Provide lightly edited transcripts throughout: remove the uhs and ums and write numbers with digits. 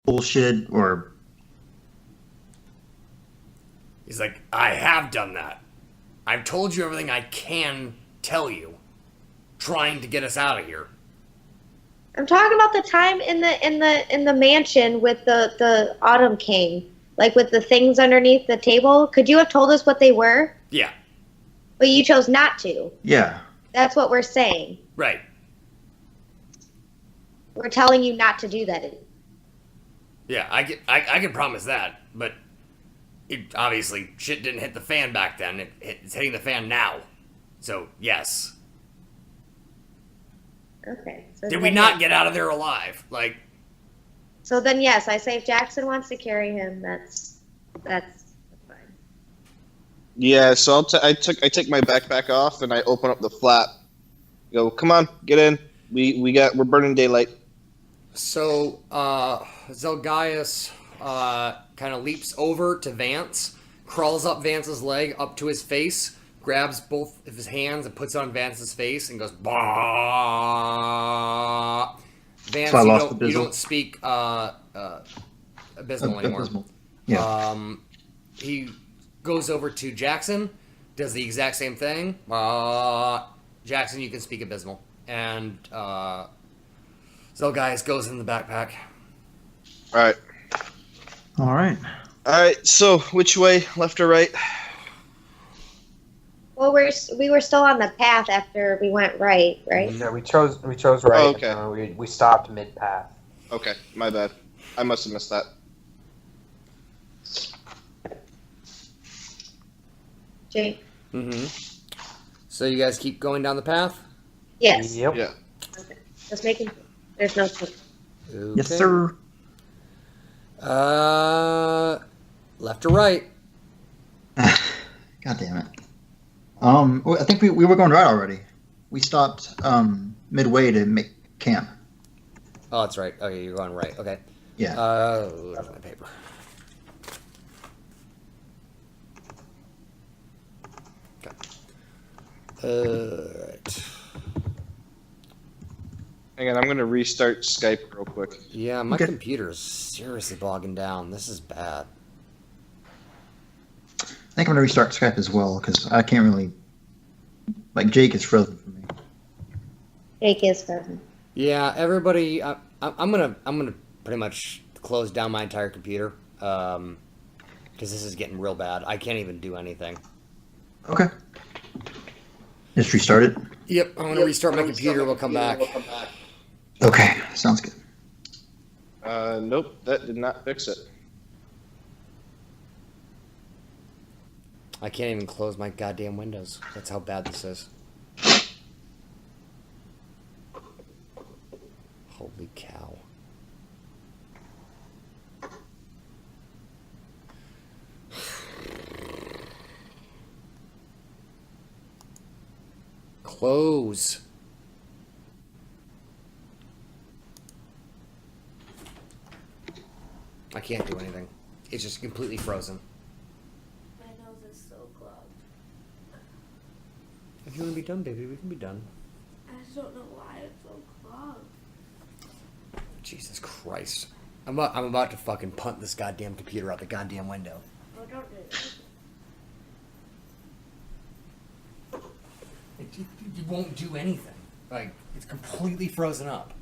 bullshit or... He's like, I have done that. I've told you everything I can tell you, trying to get us out of here. I'm talking about the time in the mansion with the Autumn King, like with the things underneath the table. Could you have told us what they were? Yeah. But you chose not to. Yeah. That's what we're saying. Right. We're telling you not to do that. Yeah, I can promise that, but it obviously shit didn't hit the fan back then. It's hitting the fan now. So, yes. Okay. So Did we not get out of there alive? So then, yes, I say if Jackson wants to carry him, that's fine. Yeah, so I take my backpack off and I open up the flap. Go, come on, get in. We're burning daylight. So, Zelgaius kind of leaps over to Vance, crawls up Vance's leg up to his face, grabs both of his hands and puts it on Vance's face and goes, bah. Vance, you don't speak abysmal anymore. Abysmal. Yeah. He goes over to Jackson, does the exact same thing. Jackson, you can speak abysmal. And Zelgaius goes in the backpack. All right. So which way, left or right? Well, we were still on the path after we went right? Yeah, we chose right. Oh, okay. We stopped mid path. Okay, my bad. I must have missed that. Jake? Mm-hmm. So you guys keep going down the path? Yes. Yep. Yeah. Okay. Just making. There's no change. Okay. Yes, sir. Left or right? God damn it. I think we were going right already. We stopped midway to make camp. Oh, that's right. Okay, you're going right. Okay. Yeah. Where's my paper? Okay. Right. Hang on, I'm gonna restart Skype real quick. Yeah, my Okay. computer is seriously bogging down. This is bad. I think I'm going to restart Skype as well, because I can't really... Like, Jake is frozen for me. Jake is frozen. Yeah, everybody. I'm gonna pretty much close down my entire computer because this is getting real bad. I can't even do anything. Okay. Just restart it? Yep, I'm gonna restart my computer. We'll come back. Okay, sounds good. Nope, that did not fix it. I can't even close my goddamn windows. That's how bad this is. Holy cow. Close. I can't do anything. It's just completely frozen. My nose is so clogged. If you want to be done, baby, we can be done. I just don't know why it's so clogged. Jesus Christ. I'm about to fucking punt this goddamn computer out the goddamn window. Oh, don't do it. It won't do anything. Like, it's completely frozen up.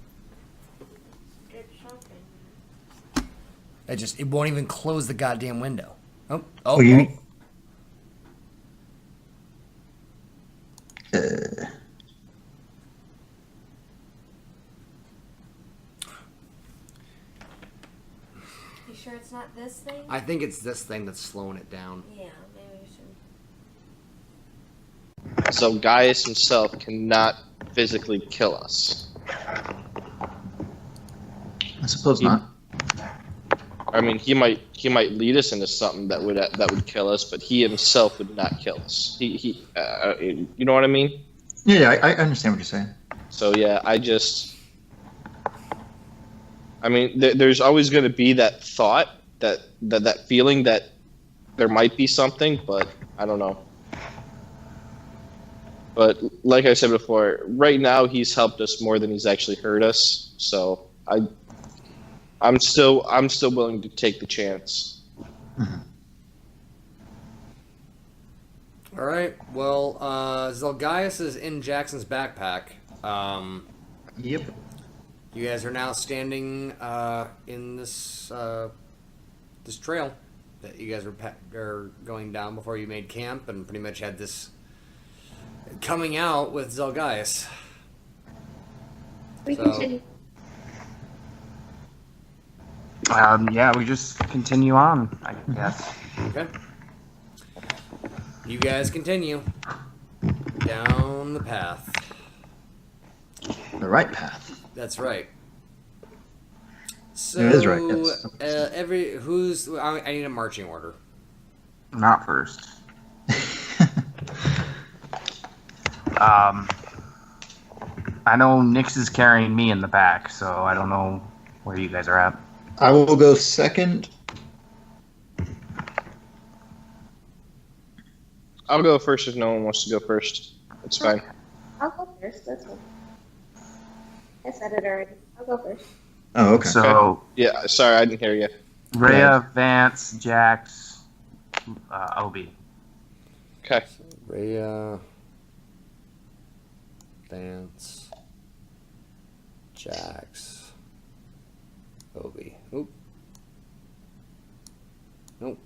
It's something. It won't even close the goddamn window. Oh. You sure it's not this thing? I think it's this thing that's slowing it down. Yeah, maybe we should. So Gaius himself cannot physically kill us. I suppose not. I mean, he might lead us into something that would kill us, but he himself would not kill us. You know what I mean? Yeah, I understand what you're saying. So yeah, I mean, there's always going to be that thought, that feeling that there might be something, but I don't know. But like I said before, right now he's helped us more than he's actually hurt us. So I'm still willing to take the chance. All right. Well, Zelgaius is in Jackson's backpack. Yep. You guys are now standing in this this trail that you guys are going down before you made camp, and pretty much had this coming out with Zelgaius. We So- continue. Yeah, we just continue on, I guess. Okay. You guys continue down the path. The right path. That's right. So It is right, yes. I need a marching order. Not first. I know Nyx is carrying me in the back, so I don't know where you guys are at. I will go second. I'll go first if no one wants to go first. It's fine. I'll go first. That's fine. I said it already. I'll go first. Oh, okay. So, Yeah, sorry, I didn't hear you. Rhea, Vance, Jax, Obi. Okay. Rhea, Vance, Jax, Obi. Oop. Nope.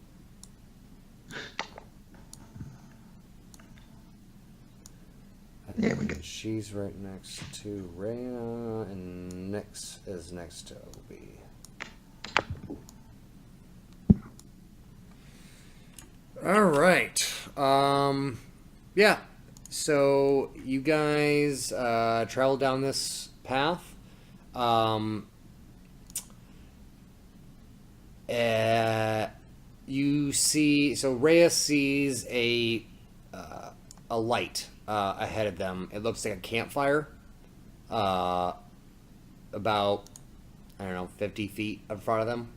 I Yeah, think we go. she's right next to Rhea, and Nyx is next to Obi. All right. Yeah. So you guys travel down this path. You see. So Rhea sees a light ahead of them. It looks like a campfire. About 50 feet in front of them.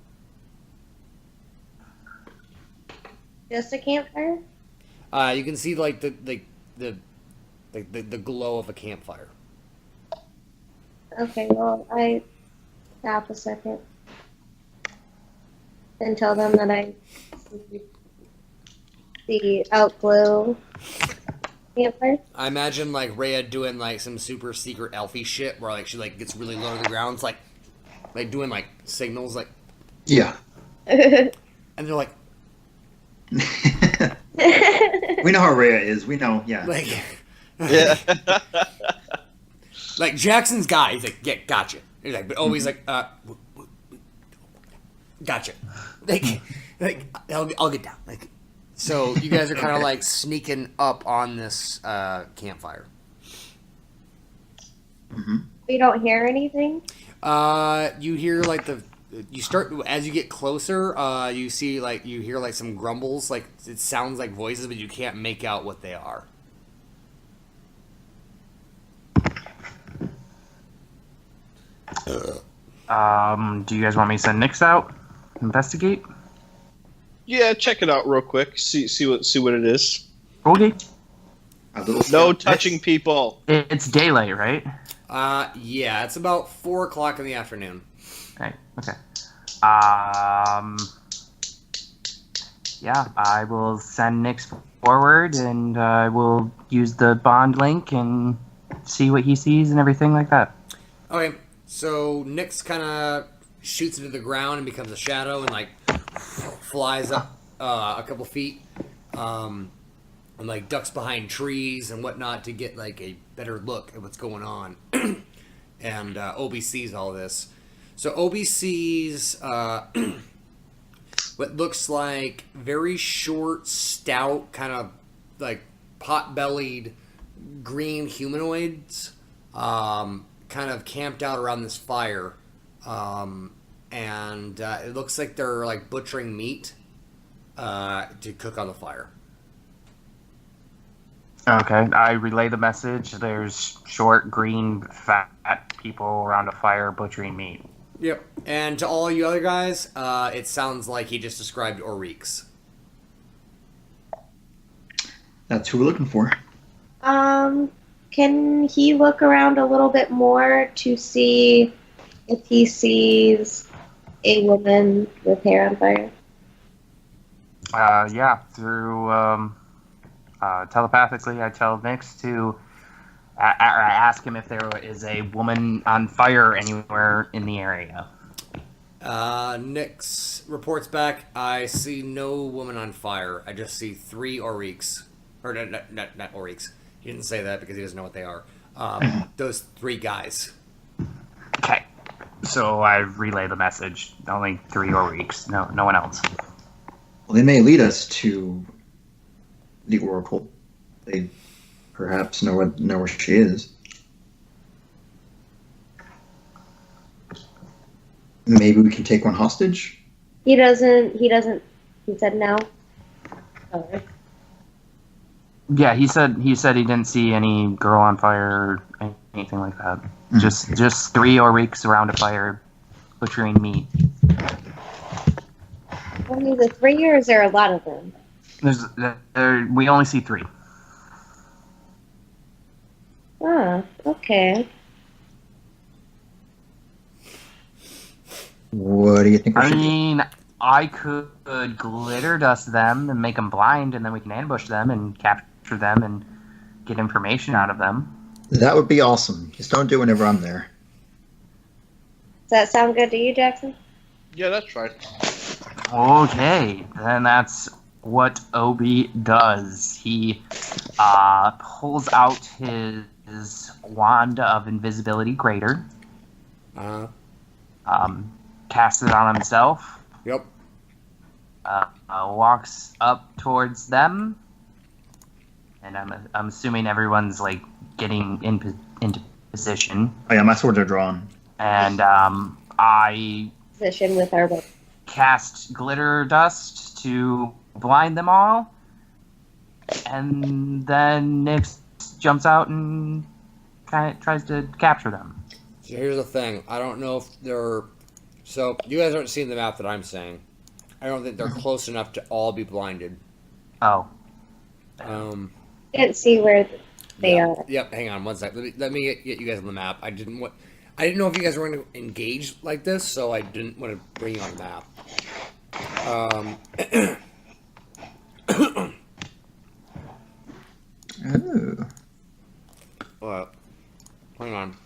Just a campfire? You can see like the glow of a campfire. Okay, well, I stop a second and tell them that I see the outglow campfire. I imagine like Rhea doing like some super secret elfy shit where like she like gets really low to the ground. It's like doing like signals like, Yeah. and they're like We know how Rhea is. We know, yeah. like Yeah. like Jackson's guy. He's like, yeah, gotcha. He's like, but always like, gotcha. Like I'll get down. Like, so you guys are kind of like sneaking up on this campfire. We don't hear anything? You hear like you start as you get closer. You hear like some grumbles. Like it sounds like voices, but you can't make out what they are. Do you guys want me to send Nyx out? Investigate? Yeah, check it out real quick. See what it is. Okay. A little No scout. touching people. It's daylight, right? Yeah, it's about 4:00 in the afternoon. Right. Okay. Yeah, I will send Nyx forward, and I will use the bond link and see what he sees and everything like that. Okay, so Nyx kind of shoots into the ground and becomes a shadow and like flies up a couple feet, and like ducks behind trees and whatnot to get like a better look at what's going on. And Obi sees all this. So Obi sees what looks like very short, stout, kind of like pot-bellied green humanoids, kind of camped out around this fire, and it looks like they're like butchering meat to cook on the fire. Okay, I relay the message. There's short, green, fat people around a fire butchering meat. Yep. And to all you other guys, it sounds like he just described Oryx. That's who we're looking for. Can he look around a little bit more to see if he sees a woman with hair on fire? Yeah, through telepathically, I tell Nix to I ask him if there is a woman on fire anywhere in the area. Nix reports back, I see no woman on fire. I just see 3 Oriks. Or, not Oriks. He didn't say that because he doesn't know what they are. Those 3 guys. Okay. So I relay the message. Only 3 Oriks. No one else. Well, they may lead us to the Oracle. They perhaps know where she is. Maybe we can take one hostage? He doesn't, he said no. Oh. Yeah, he said he didn't see any girl on fire or anything like that. Just 3 Oriks around a fire butchering meat. Only the 3, or is there a lot of them? We only see 3. Ah, okay. What do you think we I should do? mean, I could glitter dust them and make them blind, and then we can ambush them and capture them and get information out of them. That would be awesome. Just don't do it whenever I'm there. Does that sound good to you, Jackson? Yeah, that's right. Okay, then that's what Obi does. He pulls out his wand of invisibility greater, casts it on himself, Yep. walks up towards them, and I'm assuming everyone's like getting into position, Oh yeah, my swords are drawn. and I Position with our book. cast glitter dust to blind them all, and then Nix jumps out and kind of tries to capture them. So here's the thing. I don't know if they're... So, you guys aren't seeing the map that I'm saying. I don't think they're close enough to all be blinded. Oh, Can't see where they are. Yep, hang on one sec. Let me get you guys on the map. I didn't know if you guys were going to engage like this, so I didn't want to bring you on the map. Ooh. Well, hang on.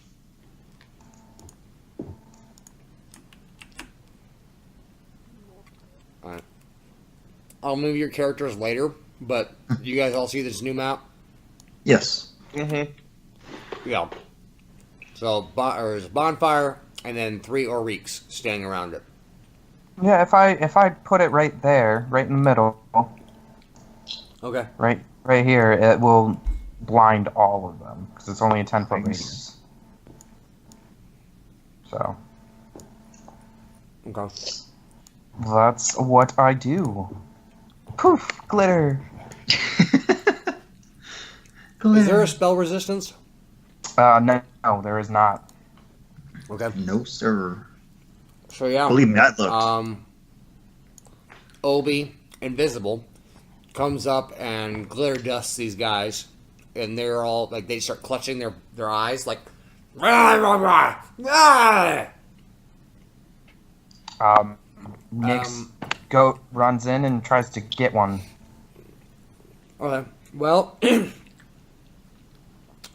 Alright. I'll move your characters later, but you guys all see this new map? Yes. Mm-hmm. Yeah. So, there's a bonfire, and then 3 Oriks standing around it. yeah. If I put it right there, right in the middle, Okay. right here, it will blind all of them because it's only a 10-foot radius. So Okay. that's what I do. Poof! Glitter. Is there a spell resistance? No, there is not. Okay. No, sir. So, yeah. Believe me, that looked. Obi, invisible, comes up and glitter dusts these guys, and they're all like they start clutching their eyes like. Rah, rah, rah, rah. Nix goat runs in and tries to get one. Okay. Well,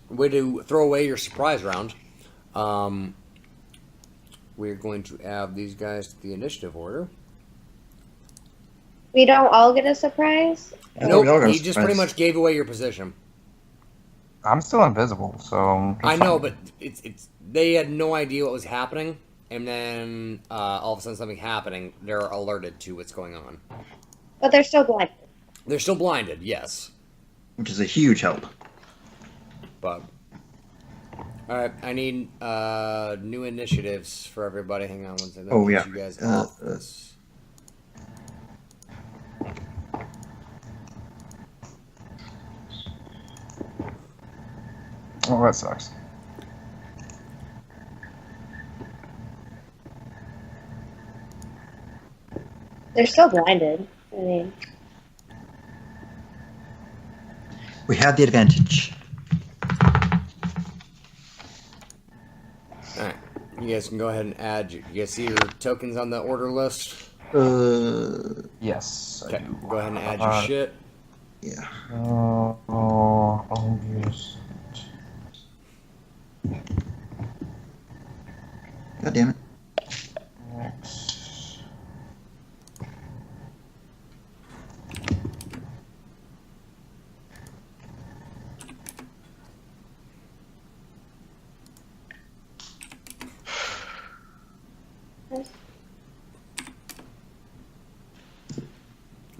way to throw away your surprise round. We're going to add these guys to the initiative order. We don't all get a surprise? I know we all Nope, got a he just surprise. pretty much gave away your position. I'm still invisible, so I know, but it's they had no idea what was happening, and then all of a sudden something happening. They're alerted to what's going on. But they're still blind. They're still blinded, yes, Which is a huge help. but all right. I need new initiatives for everybody. Hang on one second. Oh, Get yeah. you guys off this. oh, that sucks. They're still blinded. I mean, We have the advantage. All right, You guys can go ahead and add. You guys see your tokens on the order list? Yes. I Okay, do. go ahead and add your shit. Yeah. I'll use. God damn it. X.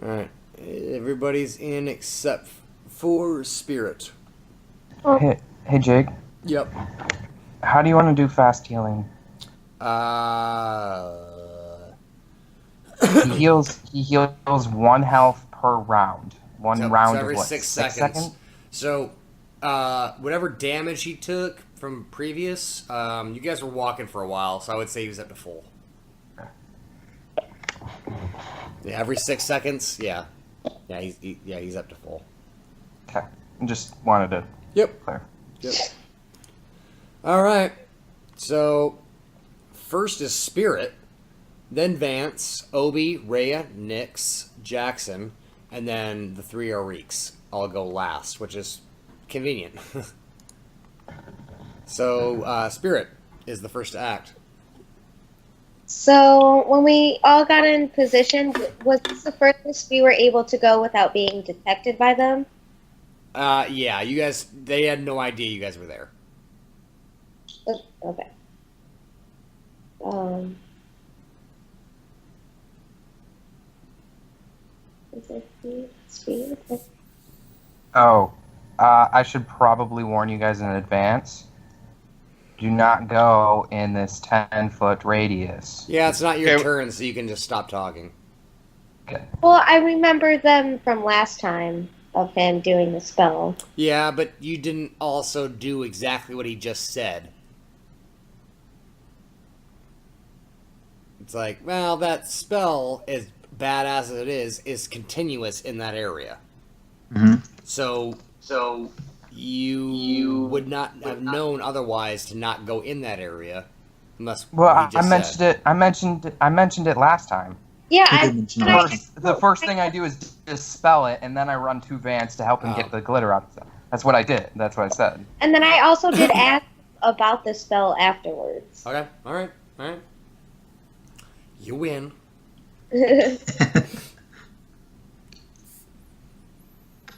Alright. Everybody's in except for Spirit. Hey, Jake. Yep. How do you want to do fast healing? He heals 1 health per round. One round so every of what? 6 6 seconds. So, whatever damage he took from previous, you guys were walking for a while, so I would say he was up to full. Yeah, every 6 seconds. Yeah, he's up to full. Okay. Just wanted to clear. Yep. All right. So, first is Spirit, then Vance, Obi, Rhea, Nyx, Jackson, and then the 3 Ariks all go last, which is convenient. So, Spirit is the first to act. So when we all got in position, was this the furthest we were able to go without being detected by them? Yeah, you guys, they had no idea you guys were there. Okay. Is it speed? Oh, I should probably warn you guys in advance. Do not go in this 10-foot radius. Yeah, it's not your turn, so you can just stop talking. Okay. Well, I remember them from last time of him doing the spell. Yeah, but you didn't also do exactly what he just said. It's like, well, that spell, as bad as it is continuous in that area. Mm-hmm. So you would not have known otherwise to not go in that area, unless. Well, what he just said. I mentioned it last time. Yeah, The first thing I do is dispel it, and then I run to Vance to help him get the glitter out of stuff. That's what I did. That's what I said. and then I also did ask about the spell afterwards. Okay, all right. You win.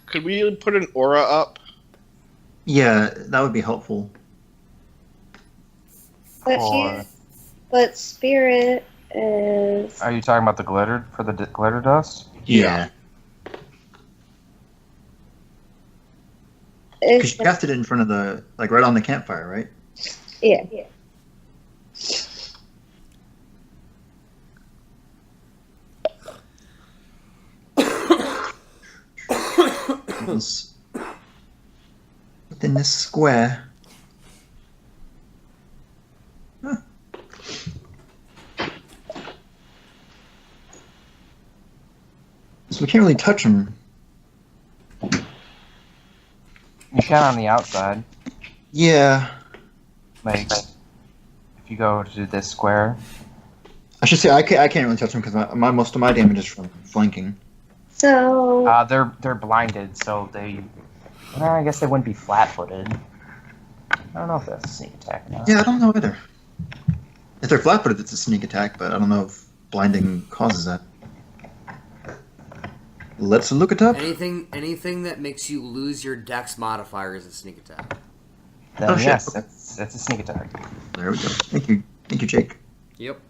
Could we put an aura up? Yeah, that would be helpful. But Spirit is. Are you talking about the glitter for the glitter dust? Yeah. Because you cast it in front of the, like, right on the campfire, right? Yeah. Within this square. Huh. So we can't really touch them. You can on the outside. Yeah. Like, if you go to this square. I should say I can't really touch them because most of my damage is from flanking. So. They're blinded, so they. I guess they wouldn't be flat-footed. I don't know if that's a sneak attack or not. Yeah, I don't know either. If they're flat-footed, it's a sneak attack, but I don't know if blinding causes that. Let's look it up. Anything that makes you lose your dex modifier is a sneak attack. Then Oh, shit. yes, that's a sneak attack. There we go. Thank you, Jake. Yep.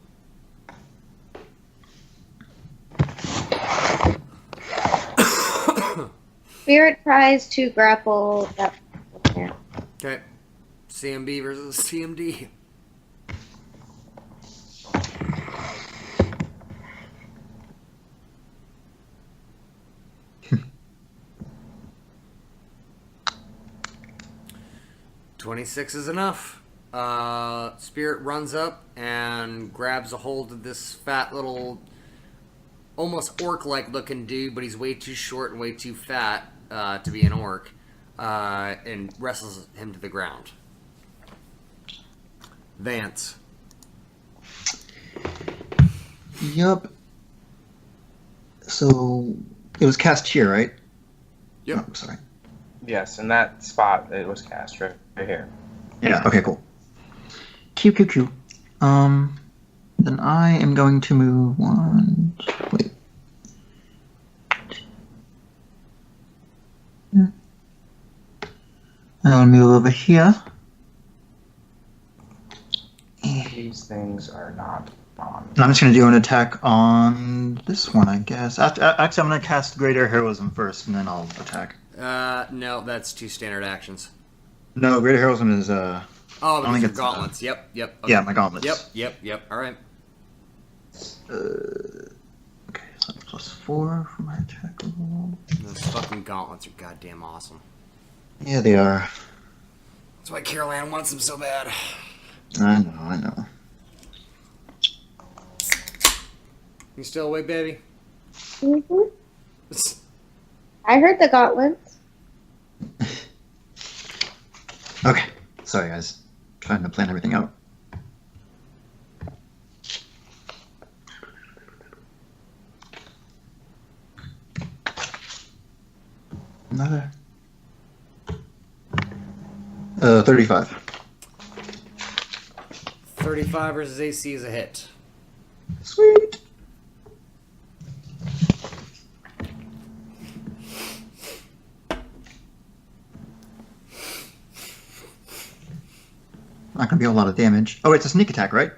Spirit tries to grapple that. Okay. CMB versus CMD. $26 is enough. Spirit runs up and grabs a hold of this fat little, almost orc-like looking dude, but he's way too short and way too fat to be an orc, and wrestles him to the ground. Vance. Yup. So it was cast here, right? Yep. Oh, sorry. Yes, in that spot it was cast right here. Yeah. Okay. Cool. Q. Then I am going to move one. Wait. I'll move over here. These things are not on. And I'm just going to do an attack on this one, I guess. Actually, I'm going to cast Greater Heroism first, and then I'll attack. No, that's 2 standard actions. No, Greater Heroism is Oh, I because think your it's, gauntlets. Yep. Okay. yeah, my gauntlets. Yep. All right. Okay, so that's +4 for my attack roll. Those fucking gauntlets are goddamn awesome. Yeah, they are. That's why Carol Ann wants them so bad. I know. You still awake, baby? Mhm. I heard the gauntlets. Okay, sorry guys. Trying to plan everything out. Another. 35. 35 versus AC is a hit. Sweet. Not gonna be a lot of damage. Oh, it's a sneak attack, right?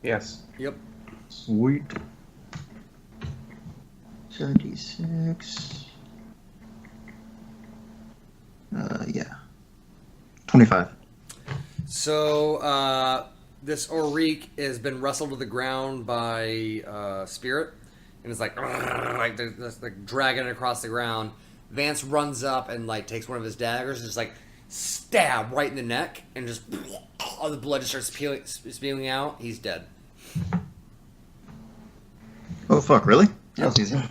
Yes. Yep. Sweet. 76. Yeah. 25. So, this Orique has been wrestled to the ground by Spirit, and it's like they're just, like dragging it across the ground. Vance runs up and like takes one of his daggers and just like stab right in the neck, and just all the blood just starts spewing out. He's dead. Oh fuck! Really? That was easy.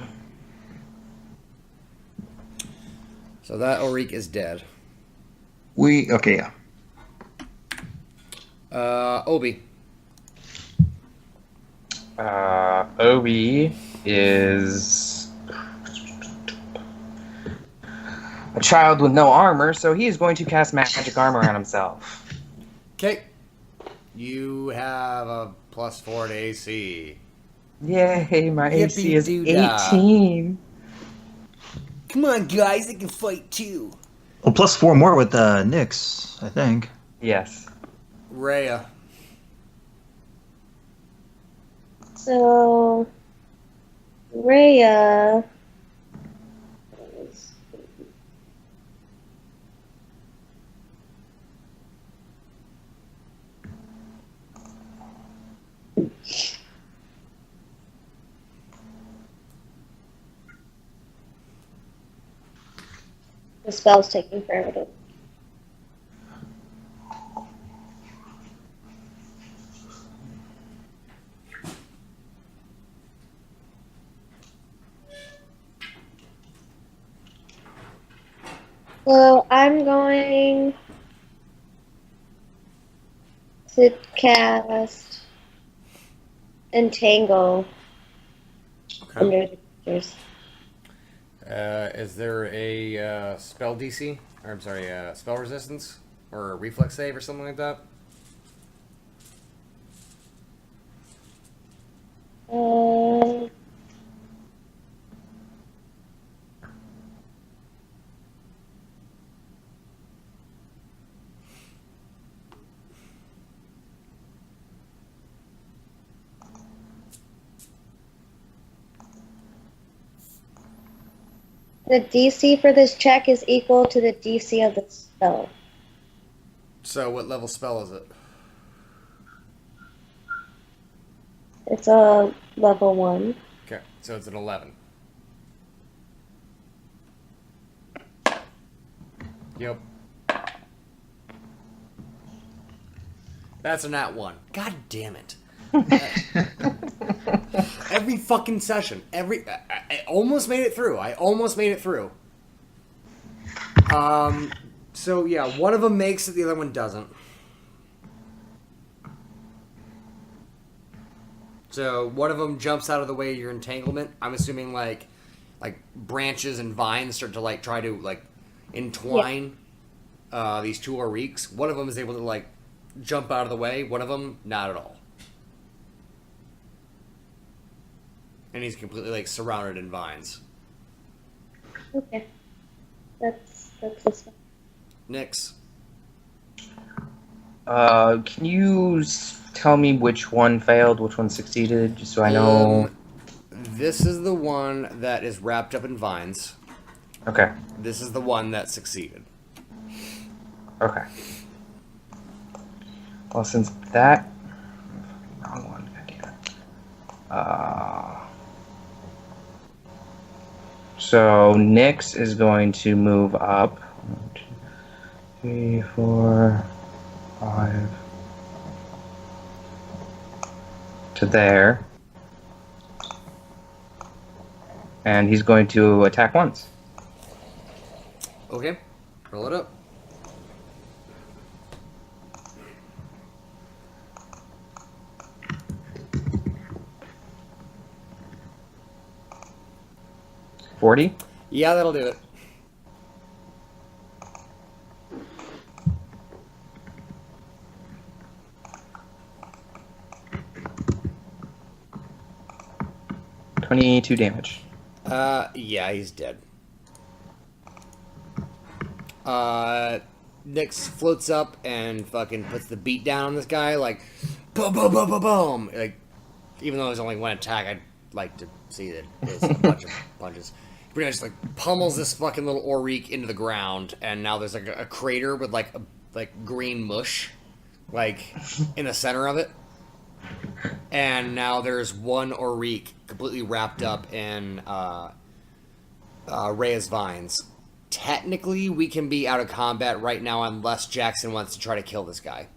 So that Orique is dead. Okay, yeah. Obi. Obi is a child with no armor, so he is going to cast magic armor on himself. Okay. You have a +4 to AC. Yay, my AC is Yippee-doo-dah. 18. Come on, guys, they can fight too. Well, +4 more with Nyx, I think. Yes. Rhea. So, Rhea. The spell's taking forever to. So I'm going to cast Entangle under the creatures. Is there a spell DC? Or I'm sorry, spell resistance? Or a reflex save or something like that? The DC for this check is equal to the DC of the spell. So what level spell is it? It's a level 1. Okay, so it's an 11. Yep. That's a nat 1. God damn it. Every fucking session. I almost made it through. So yeah, one of them makes it, the other one doesn't. So one of them jumps out of the way of your entanglement. I'm assuming like branches and vines start to like try to like entwine these two Oriks. One of them is able to like jump out of the way. One of them not at all. And he's completely like surrounded in vines. Okay. That's this one. Nyx. Can you tell me which one failed, which one succeeded, just so I know? This is the one that is wrapped up in vines. Okay. This is the one that succeeded. Okay. Well, since that... Wrong one. So, Nyx is going to move up. 1, 2, 3, 4, 5... to there. And he's going to attack once. Okay. Roll it up. $40. Yeah, that'll do it. $22 damage. Yeah, he's dead. Nyx floats up and fucking puts the beat down on this guy, like, boom, boom, boom, boom, boom. Like, even though it was only one attack, I'd like to see that it's a bunch of punches. He pretty much, like, pummels this fucking little Orik into the ground, and now there's, like, a crater with, like, green mush, like, in the center of it. And now there's one Orik completely wrapped up in Rhea's vines. Technically, we can be out of combat right now unless Jackson wants to try to kill this guy.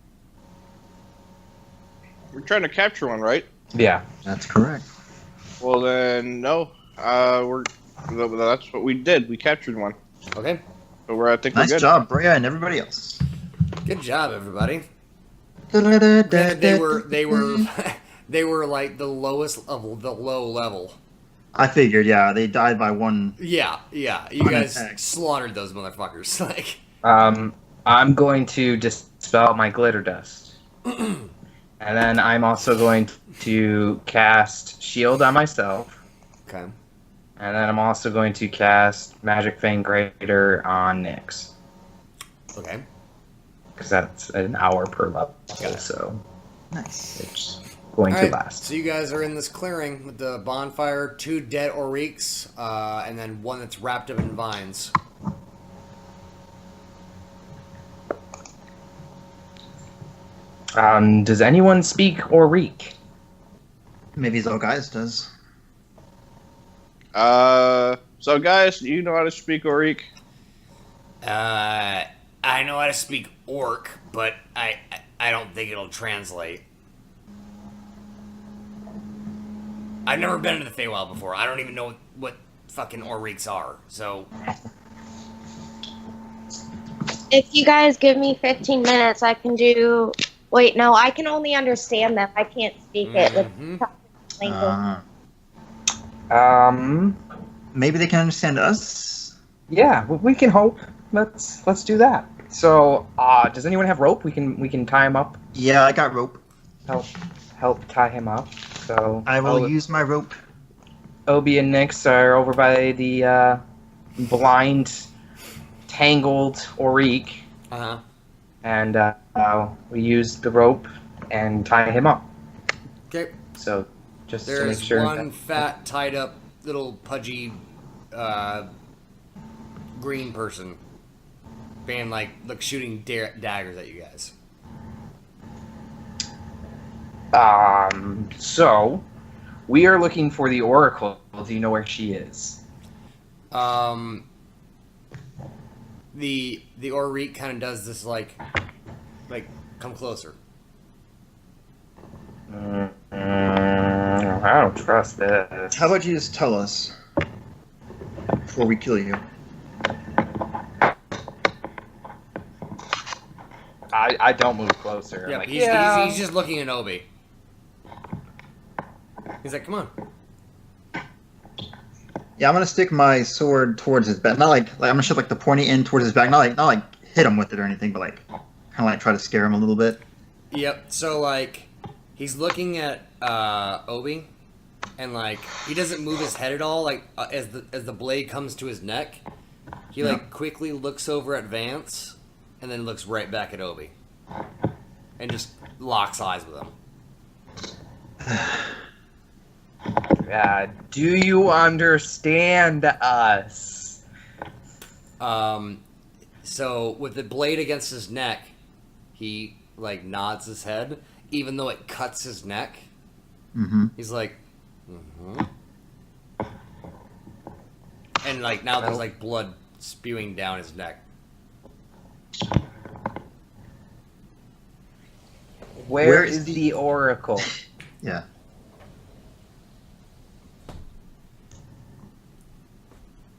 We're trying to capture one, right? Yeah. That's correct. Well then, no. That's what we did. We captured one. Okay. So I think Nice we're good. job, Brea, and everybody else. Good job, everybody. They were like the lowest of the low level. I figured, yeah, they died by one. Yeah. You One guys attack. slaughtered those motherfuckers. Like, I'm going to dispel my glitter dust. And then I'm also going to cast Shield on myself. okay. And then I'm also going to cast Magic Fang Greater on Nyx. Okay. Because that's an hour per level, Got it. so Nice. it's going to Alright, last. so you guys are in this clearing with the bonfire, 2 dead Oriks, and then one that's wrapped up in vines. Does anyone speak Orik? Maybe Zolgaius does. So guys, do you know how to speak Orik? I know how to speak Orc, but I don't think it'll translate. I've never been to the Feywild before. I don't even know what fucking Oriks are, so... If you guys give me 15 minutes, I can do. Wait, no, I can only understand them. I can't speak it. Mhm. Language. Maybe they can understand us. Yeah, we can hope. Let's do that. So, does anyone have rope? We can tie him up. Yeah, I got rope. Help tie him up. So I will use my rope. Obi and Nyx are over by the blind, tangled Orik, Uh-huh. and we use the rope and tie him up. Okay. So just to There's make sure. one fat, tied up, little pudgy, green person being like shooting daggers at you guys. So we are looking for the Oracle. Do you know where she is? The Orik kind of does this like come closer. I don't trust this. How about you just tell us before we kill you? I don't move closer. I'm Yeah, like, he's just looking at Obi. He's like, come on. Yeah, I'm gonna stick my sword towards his back. Not like I'm gonna shove like the pointy end towards his back. Not like hit him with it or anything, but like kind of like try to scare him a little bit. Yep. So like, he's looking at Obi, and like he doesn't move his head at all. Like as the blade comes to his neck, he like quickly looks over at Vance, and then looks right back at Obi, and just locks eyes with him. Do you understand us? So with the blade against his neck, he like nods his head, even though it cuts his neck. Mm-hmm. He's like, mm-hmm. And like now there's like blood spewing down his neck. Where is the oracle? Yeah.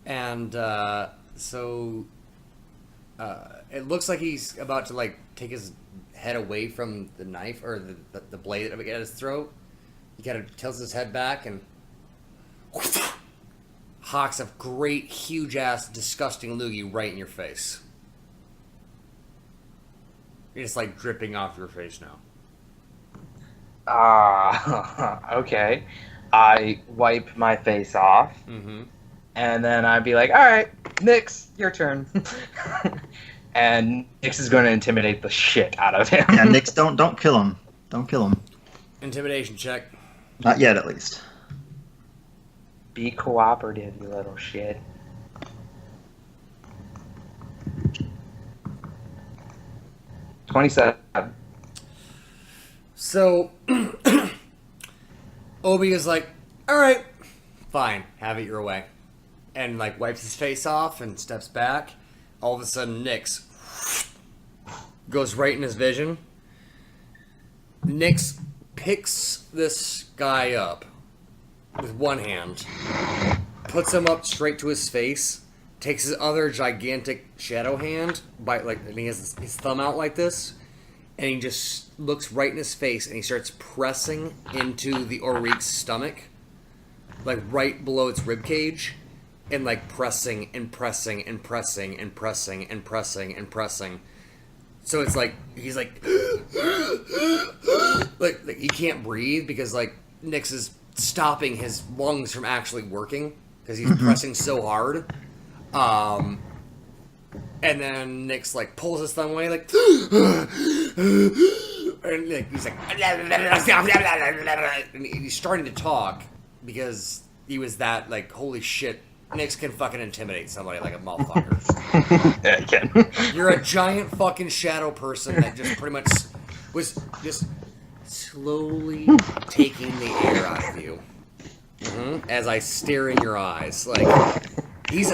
And so it looks like he's about to like take his head away from the knife or the blade at his throat. He kind of tilts his head back and hawks a great, huge ass, disgusting loogie right in your face. It's like dripping off your face now. Okay. I wipe my face off. Mm-hmm. And then I'd be like, all right, Nyx, your turn. And Nyx is going to intimidate the shit out of him. Yeah, Nyx, don't kill him. Don't kill him. Intimidation check. Not yet, at least. Be cooperative, you little shit. $27. So Obi is like, all right, fine, have it your way. And like wipes his face off and steps back. All of a sudden, Nyx goes right in his vision. Nyx picks this guy up with one hand, puts him up straight to his face, takes his other gigantic shadow hand, and he has his thumb out like this, and he just looks right in his face, and he starts pressing into the Auric's stomach, like right below its rib cage. And like pressing and pressing and pressing and pressing and pressing and pressing. So it's like he's like like he can't breathe because like Nyx is stopping his lungs from actually working because he's pressing so hard. And then Nyx like pulls his thumb away like and like, he's like and he's starting to talk because he was that like holy shit. Nyx can fucking intimidate somebody like a motherfucker. Yeah, you can. You're a giant fucking shadow person that just pretty much was just slowly taking the air out of you. Mm-hmm. As I stare in your eyes. Like, he's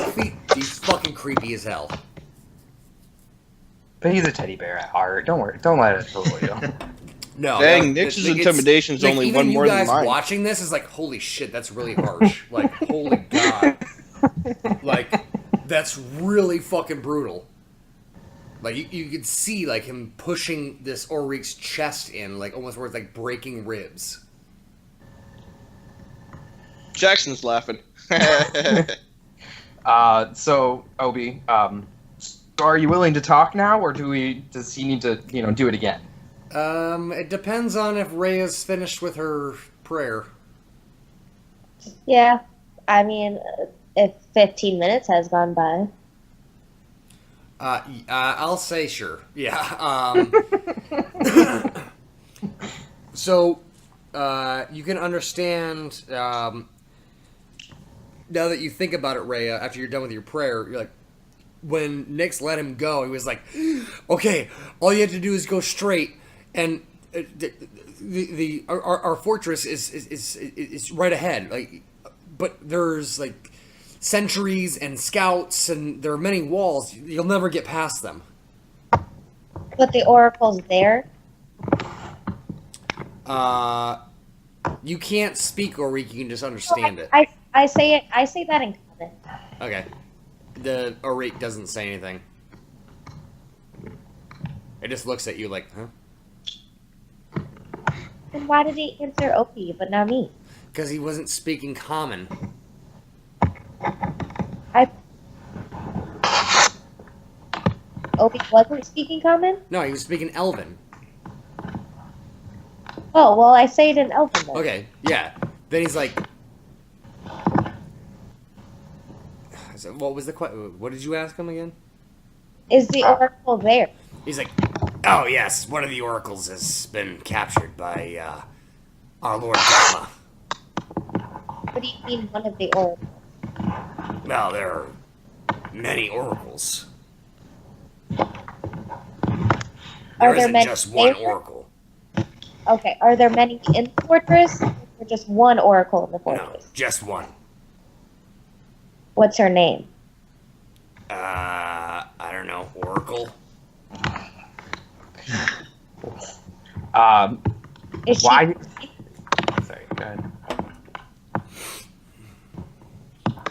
fucking creepy as hell. But he's a teddy bear at heart. Don't worry. Don't let it fool you. No. Dang, Nyx's intimidation's like, only even one more you than guys mine. watching this is like, holy shit, that's really harsh. Like, holy god. Like, that's really fucking brutal. Like, you could see, like, him pushing this Auric's chest in, like, almost where it's, like, breaking ribs. Jackson's laughing. So, Obi, are you willing to talk now, or does he need to, do it again? It depends on if Rhea's finished with her prayer. Yeah, I mean, if 15 minutes has gone by. I'll say sure. Yeah. So, you can understand, now that you think about it, Rhea, after you're done with your prayer, you're like, when Nyx let him go, he was like, okay, all you have to do is go straight, and our fortress is right ahead. Like, but there's like sentries and scouts, and there are many walls. You'll never get past them. But the oracle's there. You can't speak Auric, you can just understand it. I say that in common. Okay. The Auric doesn't say anything. It just looks at you like, huh? Then why did he answer Opie, but not me? Because he wasn't speaking common. Obi wasn't speaking common? No, he was speaking Elven. Oh, well, I say it in Elven then. Okay, yeah. Then he's like... So what was the question? What did you ask him again? Is the oracle there? He's like, oh yes, one of the oracles has been captured by our Lord Dharma. What do you mean one of the oracles? Well, there are many oracles. There Are there isn't many just one there? oracle. Okay, are there many in the fortress? Or just one oracle in the No, fortress? just one. What's her name? I don't know, oracle? Is she... Why? Sorry, go ahead.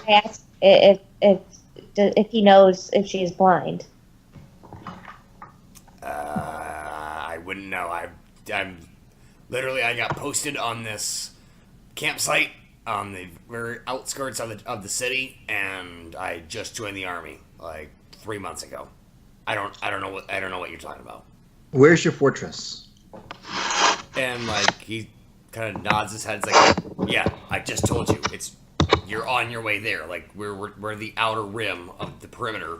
I asked if he knows if she's blind. I wouldn't know. I'm literally, I got posted on this campsite on the very outskirts of the city, and I just joined the army like 3 months ago. I don't know what you're talking about. Where's your fortress? And like he kind of nods his head, it's like, yeah, I just told you, you're on your way there. Like we're the outer rim of the perimeter.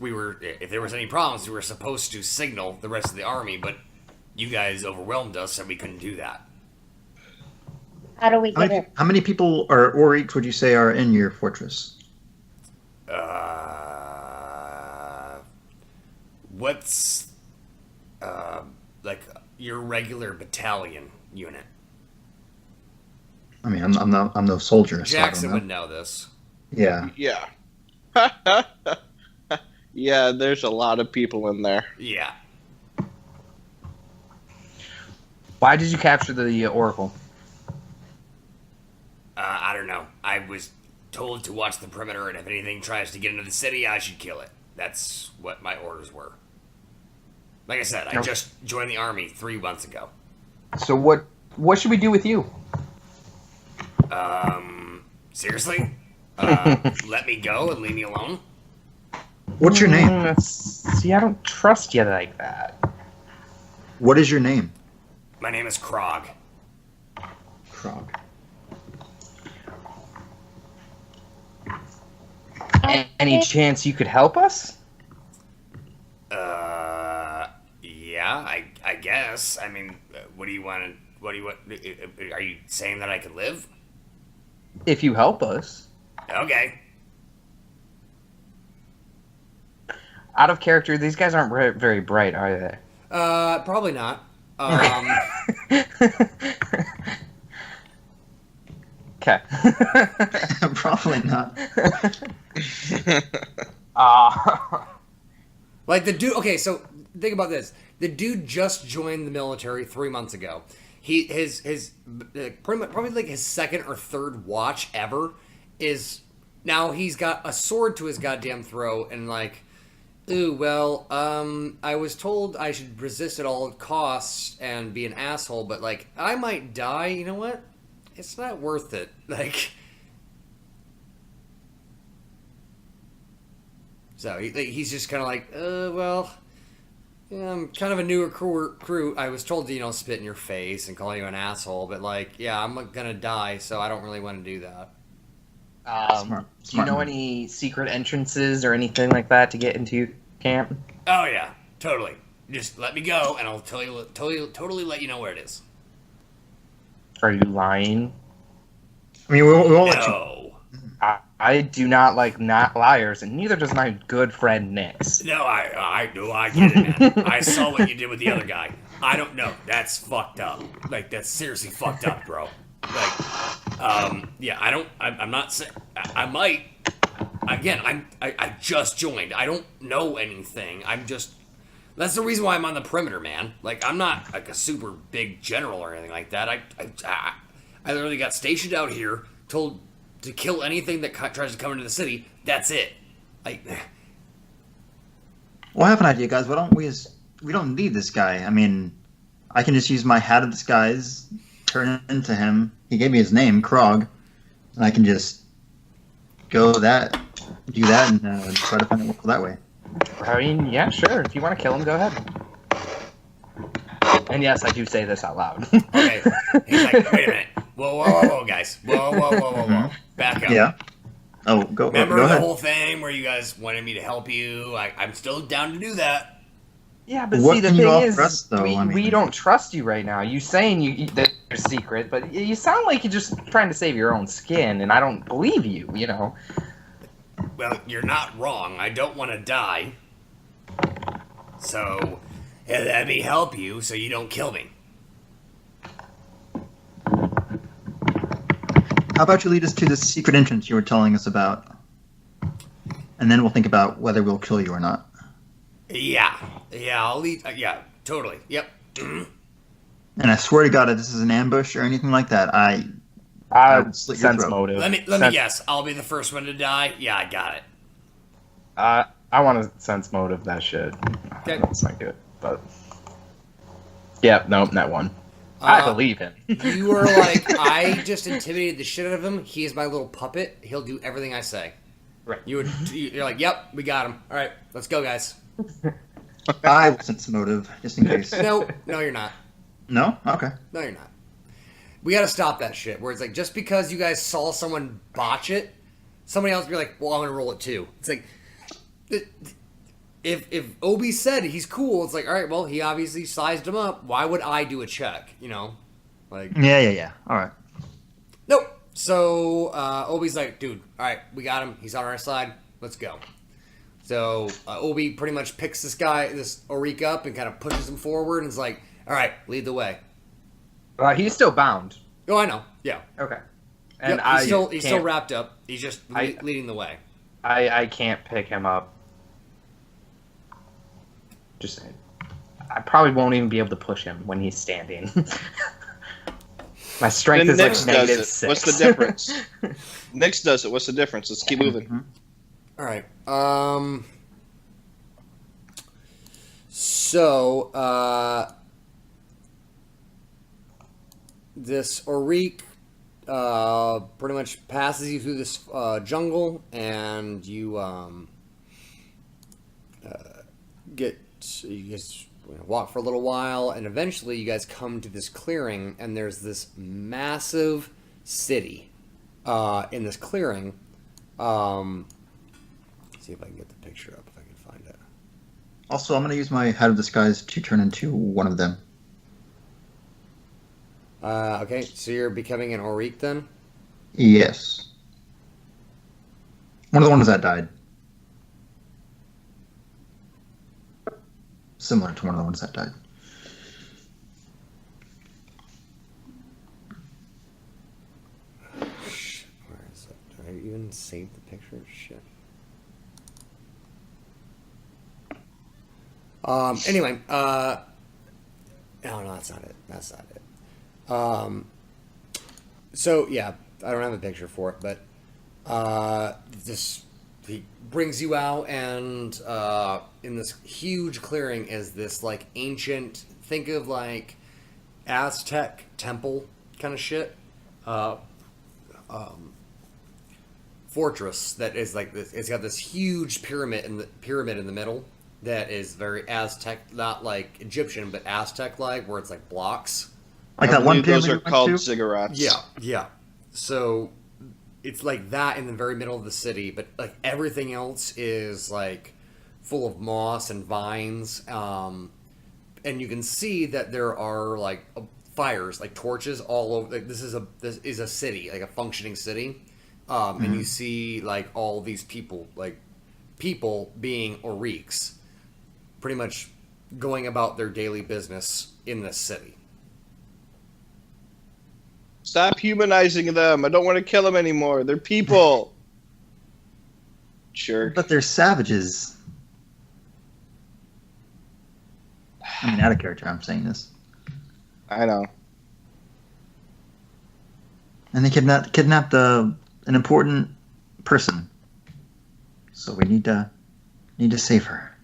If there was any problems, we were supposed to signal the rest of the army, but you guys overwhelmed us and we couldn't do that. How do we get in? How many people or Oriks would you say are in your fortress? What's like your regular battalion unit? I mean, I'm no soldier. Jackson so I would don't know. know this. Yeah. Yeah. Yeah, there's a lot of people in there. Yeah. Why did you capture the oracle? I don't know. I was told to watch the perimeter, and if anything tries to get into the city, I should kill it. That's what my orders were. Like I said, I just joined the army 3 months ago. So what should we do with you? Seriously? Let me go and leave me alone? What's your name? See, I don't trust you like that. What is your name? My name is Krog. Krog. Any chance you could help us? Yeah, I guess. I mean, what do you want? Are you saying that I could live? If you help us. Okay. Out of character, these guys aren't very bright, are they? Probably not. Okay. Probably not. Like the dude. Okay, so think about this. The dude just joined the military 3 months ago. His probably like his second or third watch ever is now he's got a sword to his goddamn throat and like, ooh, well, I was told I should resist at all costs and be an asshole, but like I might die. You know what? It's not worth it. Like, so he's just kind of like, well. Yeah, I'm kind of a newer crew. I was told to, spit in your face and call you an asshole, but like, yeah, I'm gonna die, so I don't really want to do that. Do you know any secret entrances or anything like that to get into camp? Oh yeah, totally. Just let me go, and I'll totally let you know where it is. Are you lying? I mean, we won't let you. No. I do not like not liars, and neither does my good friend Nix. No, I get it, man. I saw what you did with the other guy. I don't know. That's fucked up. Like, that's seriously fucked up, bro. Like, yeah, I'm not saying, I might, again, I just joined. I don't know anything. That's the reason why I'm on the perimeter, man. Like, I'm not, like, a super big general or anything like that. I literally got stationed out here, told to kill anything that tries to come into the city. That's it. Like, Well, I have an idea, guys. Why don't we don't need this guy. I mean, I can just use my hat of disguise turn into him. He gave me his name, Krog, and I can just do that, and try to find it that way. I mean, yeah, sure. If you want to kill him, go ahead. And yes, I do say this out loud. Okay. He's like, wait a minute. Whoa, guys. Whoa. Back up. Yeah. Oh, go Remember go the ahead. whole thing where you guys wanted me to help you? I'm still down to do that. Yeah, but What see, the can you thing offer is, us, though? we, I mean- we don't trust you right now. You saying that you're secret, but you sound like you're just trying to save your own skin, and I don't believe you, you know. Well, you're not wrong. I don't want to die. So, let me help you so you don't kill me. How about you lead us to the secret entrance you were telling us about, and then we'll think about whether we'll kill you or not. Yeah, I'll lead. Yeah, totally. Yep. And I swear to God, if this is an ambush or anything like that, I would slit your Sense throat. motive. Let me guess. I'll be the first one to die. Yeah, I got it. I want to sense motive that shit. Okay. That's not good, but yeah, nope, not one. I believe him. You were like, I just intimidated the shit out of him. He is my little puppet. He'll do everything I say. Right. You're like, yep, we got him. All right, let's go, guys. I will sense motive, just in case. No, you're not. No? Okay. No, you're not. We got to stop that shit. Where it's like, just because you guys saw someone botch it, somebody else be like, well, I'm gonna roll it too. It's like, if Obi said he's cool, it's like, all right, well, he obviously sized him up. Why would I do a check? You know, like, Yeah. All right. nope. So Obi's like, dude, all right, we got him. He's on our side. Let's go. So Obi pretty much picks this Orik up and kind of pushes him forward and is like, all right, lead the way. He's still bound. Oh, I know. Yeah. Okay. And Yep, he's still wrapped up. He's just leading the way. I can't pick him up. Just saying. I probably won't even be able to push him when he's standing. My strength Then is like Nyx negative does it. 6. What's the difference? Nyx does it. What's the difference? Let's keep moving. All right. So this Orik pretty much passes you through this jungle, and you you guys walk for a little while, and eventually you guys come to this clearing, and there's this massive city in this clearing. See if I can get the picture up, if I can find it. Also, I'm going to use my Hat of Disguise to turn into one of them. Okay, so you're becoming an Orik then? Yes. One of the ones that died. Similar to one of the ones that died. Where is it? Did I even save the picture? Shit. Anyway, no, that's not it. That's not it. So yeah, I don't have a picture for it, but he brings you out, and in this huge clearing is this like ancient, think of like Aztec temple kind of shit, fortress that is like this. It's got this huge pyramid in the middle that is very Aztec, not like Egyptian, but Aztec-like, where it's like blocks. Like I that one believe pyramid those we are went called to? ziggurats. Yeah. So it's like that in the very middle of the city, but like everything else is like full of moss and vines, and you can see that there are like fires, like torches all over. Like this is a city, like a functioning city, and you see like all these people being Oriks, pretty much going about their daily business in this city. Stop humanizing them. I don't want to kill them anymore. They're people. Sure. But they're savages. I mean, out of character, I'm saying this. I know. And they kidnapped an important person. So we need to save her.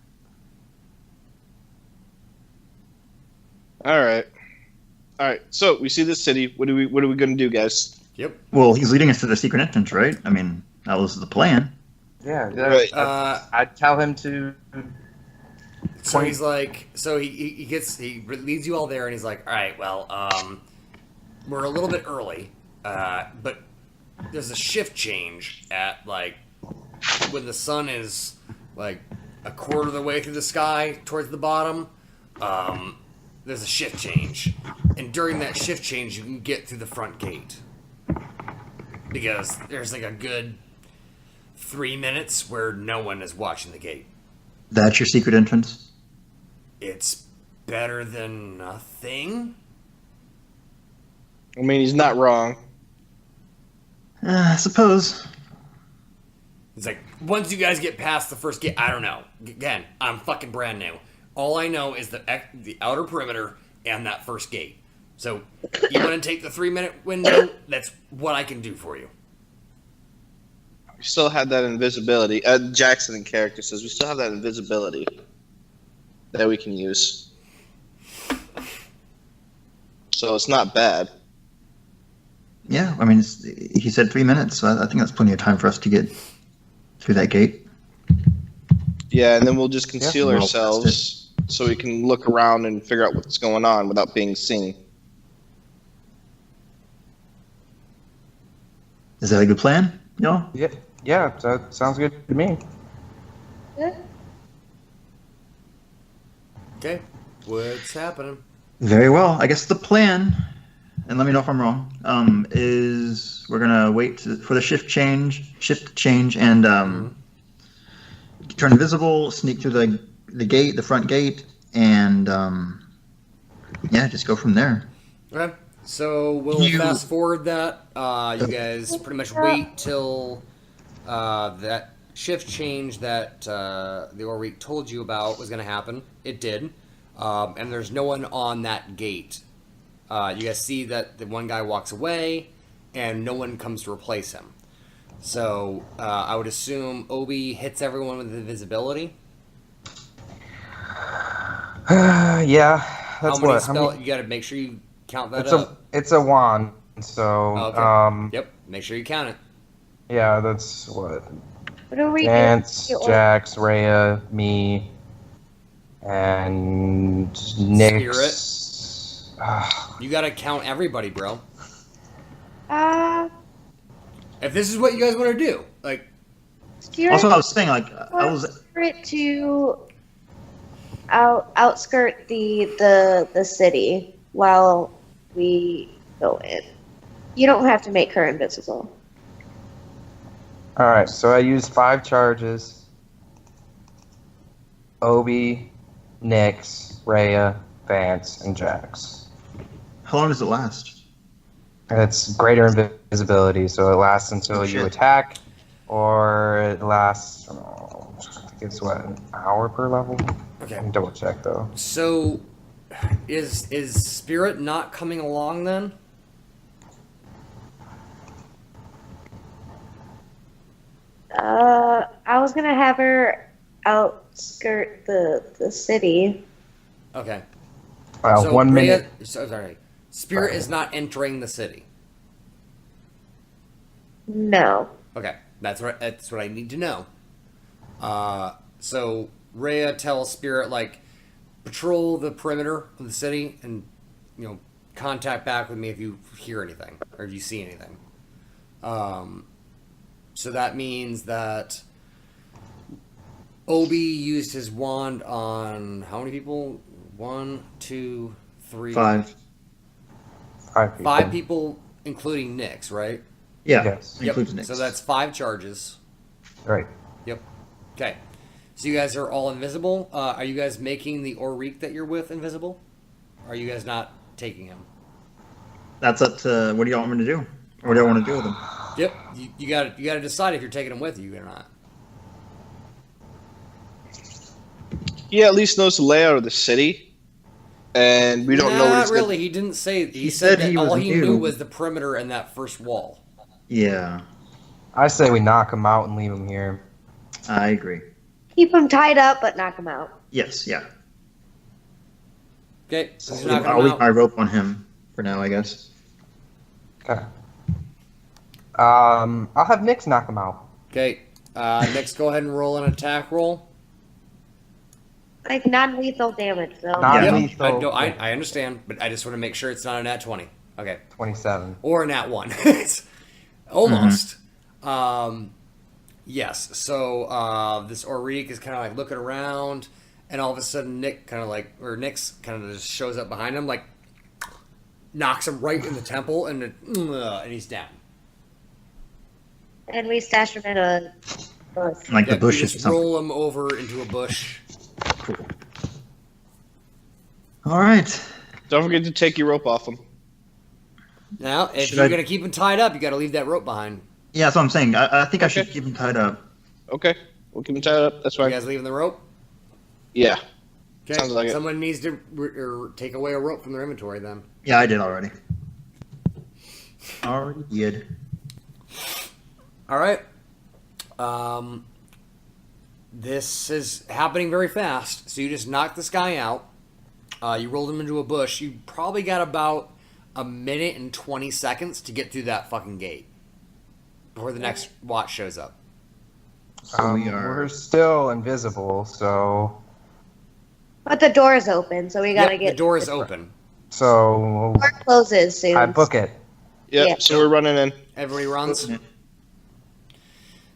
All right. All right. So we see the city. What are we going to do, guys? Yep. Well, he's leading us to the secret entrance, right? I mean, that was the plan. Yeah. Right. I'd tell him to. So he's like, so he leads you all there, and he's like, all right, well, we're a little bit early, but there's a shift change at like when the sun is like a quarter of the way through the sky towards the bottom. There's a shift change, and during that shift change, you can get through the front gate because there's like a good 3 minutes where no one is watching the gate. That's your secret entrance? It's better than nothing. I mean, he's not wrong. I suppose. It's like, once you guys get past the first gate, I don't know. Again, I'm fucking brand new. All I know is the outer perimeter and that first gate. So, you want to take the 3-minute window? That's what I can do for you. We still have that invisibility. Jackson in character says we still have that invisibility that we can use. So it's not bad. Yeah, I mean, he said 3 minutes, so I think that's plenty of time for us to get through that gate. Yeah, and then we'll just conceal we'll ourselves so we can look around and figure out what's going on without being seen. Is that a good plan, y'all? Yeah, that sounds good to me. Yeah. Okay, what's happening? Very well. I guess the plan, and let me know if I'm wrong, is we're gonna wait for the shift change, and turn invisible, sneak through the gate, the front gate, and yeah, just go from there. Okay, so we'll fast forward that. You guys pretty much wait till that shift change that the Orreek told you about was going to happen. It did. And there's no one on that gate. You guys see that the one guy walks away, and no one comes to replace him. So I would assume Obi hits everyone with invisibility. Yeah, that's How many what. you got to make sure you count that It's up. it's a wand, so Okay. Yep. Make sure you count it. yeah, that's what. What are we Vance, doing? Jax, Rhea, me, and Nyx. You got to count everybody, bro. Uh, If this is what you guys want to do, like, Spirit, Also, I was saying, like, I was Spirit to outskirt the city while we go in. You don't have to make her invisible. All right, so I used 5 charges. Obi, Nyx, Rhea, Vance, and Jax. how long does it last? It's greater invisibility, so it lasts until you Shit. attack, or it lasts, I think it's what, an hour per level? okay. I can double check though. So, is Spirit not coming along then? I was gonna have her outskirt the city. Okay. Wow, So 1 Rhea- minute. sorry. Spirit is not entering the city. No. Okay, that's what I need to know. So Rhea tells Spirit, like, patrol the perimeter of the city and, contact back with me if you hear anything or if you see anything. So that means that Obi used his wand on how many people? 1, 2, 3, 5. 5 people. 5 people, including Nyx, right? Yeah, Yes. includes Yep. Nyx. So that's 5 charges. Right. Yep. Okay. So you guys are all invisible. Are you guys making the Orreek that you're with invisible? Or are you guys not taking him? That's up to what do y'all want me to do? Or what do y'all want to do with them? Yep. You got to decide if you're taking him with you or not. He at least knows the layout of the city, and we don't know what Not he's really. He didn't say. He said said that he was all he new. knew was the perimeter and that first wall. Yeah, I say we knock him out and leave him here. I agree. Keep him tied up, but knock him out. Yes, yeah. Okay. So you're knocking I'll him leave out. my rope on him. for now, I guess. Okay. I'll have Nix knock him out. Okay. Next, go ahead and roll an attack roll. Like non-lethal damage, though. Non-lethal. No, I understand, but I just want to make sure it's not a nat 20. Okay. 27. Or a nat 1. It's almost. Yes. So this Orique is kind of like looking around, and all of a sudden Nix kind of just shows up behind him, like knocks him right in the temple, and he's down. And we stash him in a bush. Like the You bushes or just something. roll him over into a bush. Cool. All right. Don't forget to take your rope off him. Now, if Should you're I- going to keep him tied up, you got to leave that rope behind. Yeah, that's what I'm saying. I think I should Okay. keep him tied up. Okay, we'll keep him tied up. That's You fine. guys leaving the rope? Yeah. Okay. Sounds like it. Someone needs to take away a rope from their inventory then. Yeah, I did already. Already did. All right. This is happening very fast. So you just knocked this guy out. You rolled him into a bush. You probably got about a minute and 20 seconds to get through that fucking gate before the next watch shows up. So We're still invisible, so But the door is open, so we gotta Yep, get. the door is open. so Door closes soon. I book it. Yep. Yeah. So we're running in. Everybody runs. Yeah.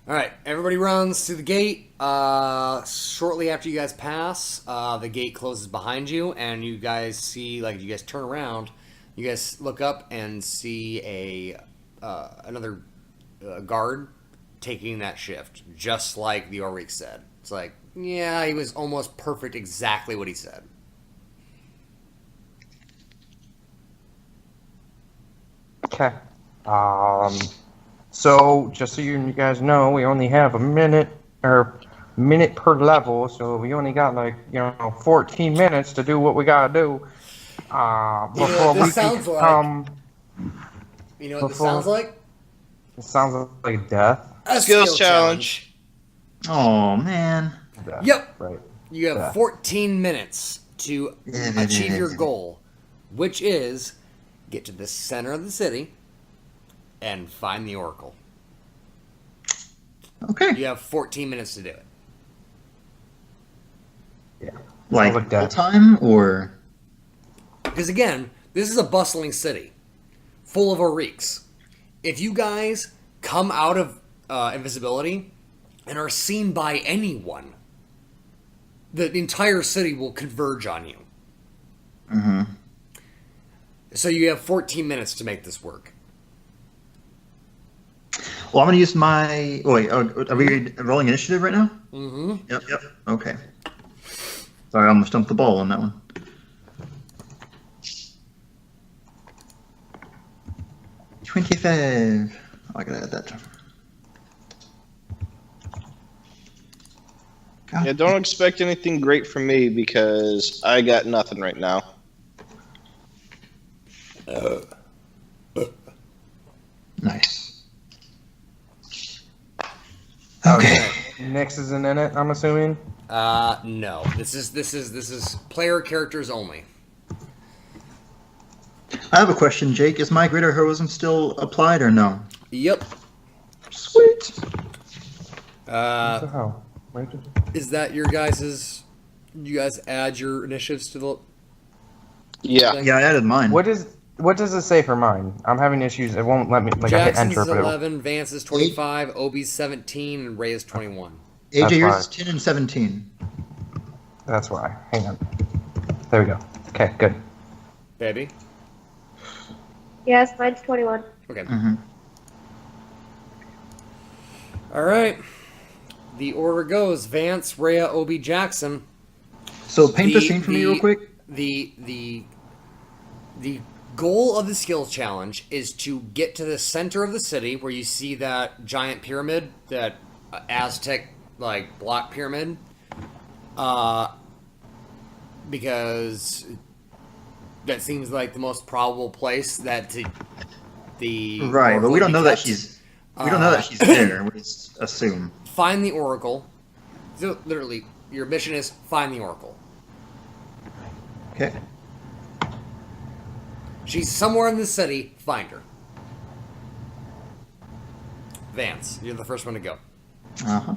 All right, everybody runs through the gate. Shortly after you guys pass, the gate closes behind you, and you guys see, you guys turn around, you guys look up and see another guard taking that shift, just like the Orique said. It's like, yeah, he was almost perfect, exactly what he said. Okay. So just so you guys know, we only have a minute per level, so we only got 14 minutes to do what we gotta do. Before this we sounds can like? come. You know what this Before- sounds like? It sounds like death. A Skills skill challenge. Oh man. Death. Yep. Right. You have Yeah. 14 minutes to achieve your goal, which is get to the center of the city and find the Oracle. Okay. You have 14 minutes to do it. Yeah. Like Sounds like full death. time or Because again, this is a bustling city full of Oriques. If you guys come out of invisibility and are seen by anyone, the entire city will converge on you. Mm-hmm. So you have 14 minutes to make this work. Well, I'm gonna use my. Oh, wait, are we rolling initiative right now? Mm-hmm. Yep. Okay. Sorry, I almost dumped the ball on that one. $25. Oh, I gotta add that. God. Yeah, don't expect anything great from me because I got nothing right now. Nice. Okay. Nix isn't in it, I'm assuming. No. This is player characters only. I have a question, Jake. Is my greater heroism still applied or no? Yep. Sweet. What the hell? Wait, Is that your guys's? You guys add your initiatives to the. Yeah. thing? Yeah, I added mine. What does it say for mine? I'm having issues. It won't let me. I hit Jackson's enter, but 11, Vance is 25, Obi's 17, and Ray is 21. AJ, That's yours fine. is 10 and 17. that's why. Hang on. There we go. Okay, good. Baby. Yes, mine's 21. Okay. Mm-hmm. All right. The order goes: Vance, Rhea, Obi, Jackson. So paint the scene for me real quick. The goal of the skills challenge is to get to the center of the city where you see that giant pyramid, that Aztec block pyramid. Because that seems like the most probable place that the Right, but Oracle we don't be know that kept. she's. We don't know that she's there. We just assume. Find the Oracle. So literally, your mission is find the Oracle. Okay. She's somewhere in the city. Find her. Vance, you're the first one to go. Uh-huh.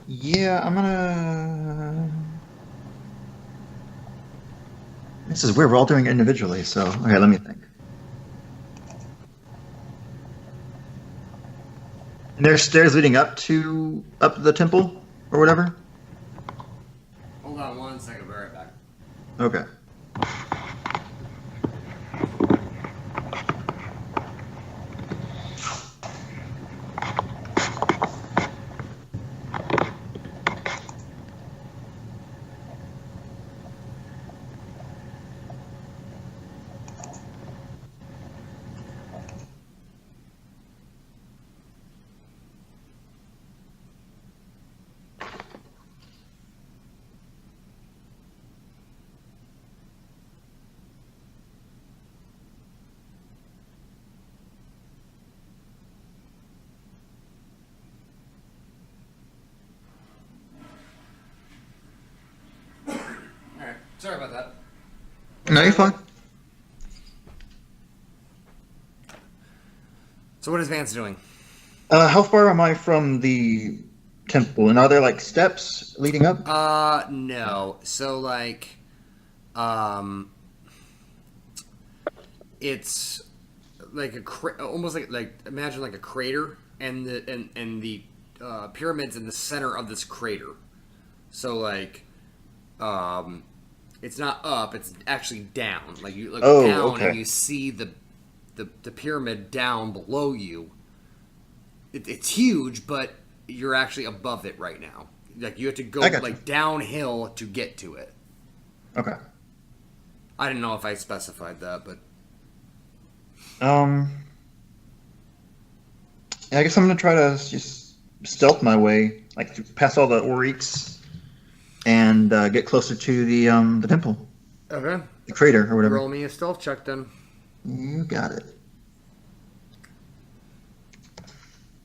Yeah, I'm gonna... This is weird. We're all doing it individually, so... Okay, let me think. And there's stairs leading up the temple, or whatever? Hold on 1 second. I'll be right back. Okay. Alright, sorry about that. No, you're fine. So what is Vance doing? How far am I from the temple? And are there, like, steps leading up? No. So, like, it's like almost like imagine like a crater, and the pyramid's in the center of this crater. So, like, it's not up; it's actually down. Like you look down, okay. and you see the pyramid down below you. It's huge, but you're actually above it right now. Like you have to go like downhill to get to it. Okay. I didn't know if I specified that, but Yeah, I guess I'm gonna try to just stealth my way, like past all the Oryx, and get closer to the temple, okay. the crater or whatever. Roll me a stealth check then. You got it.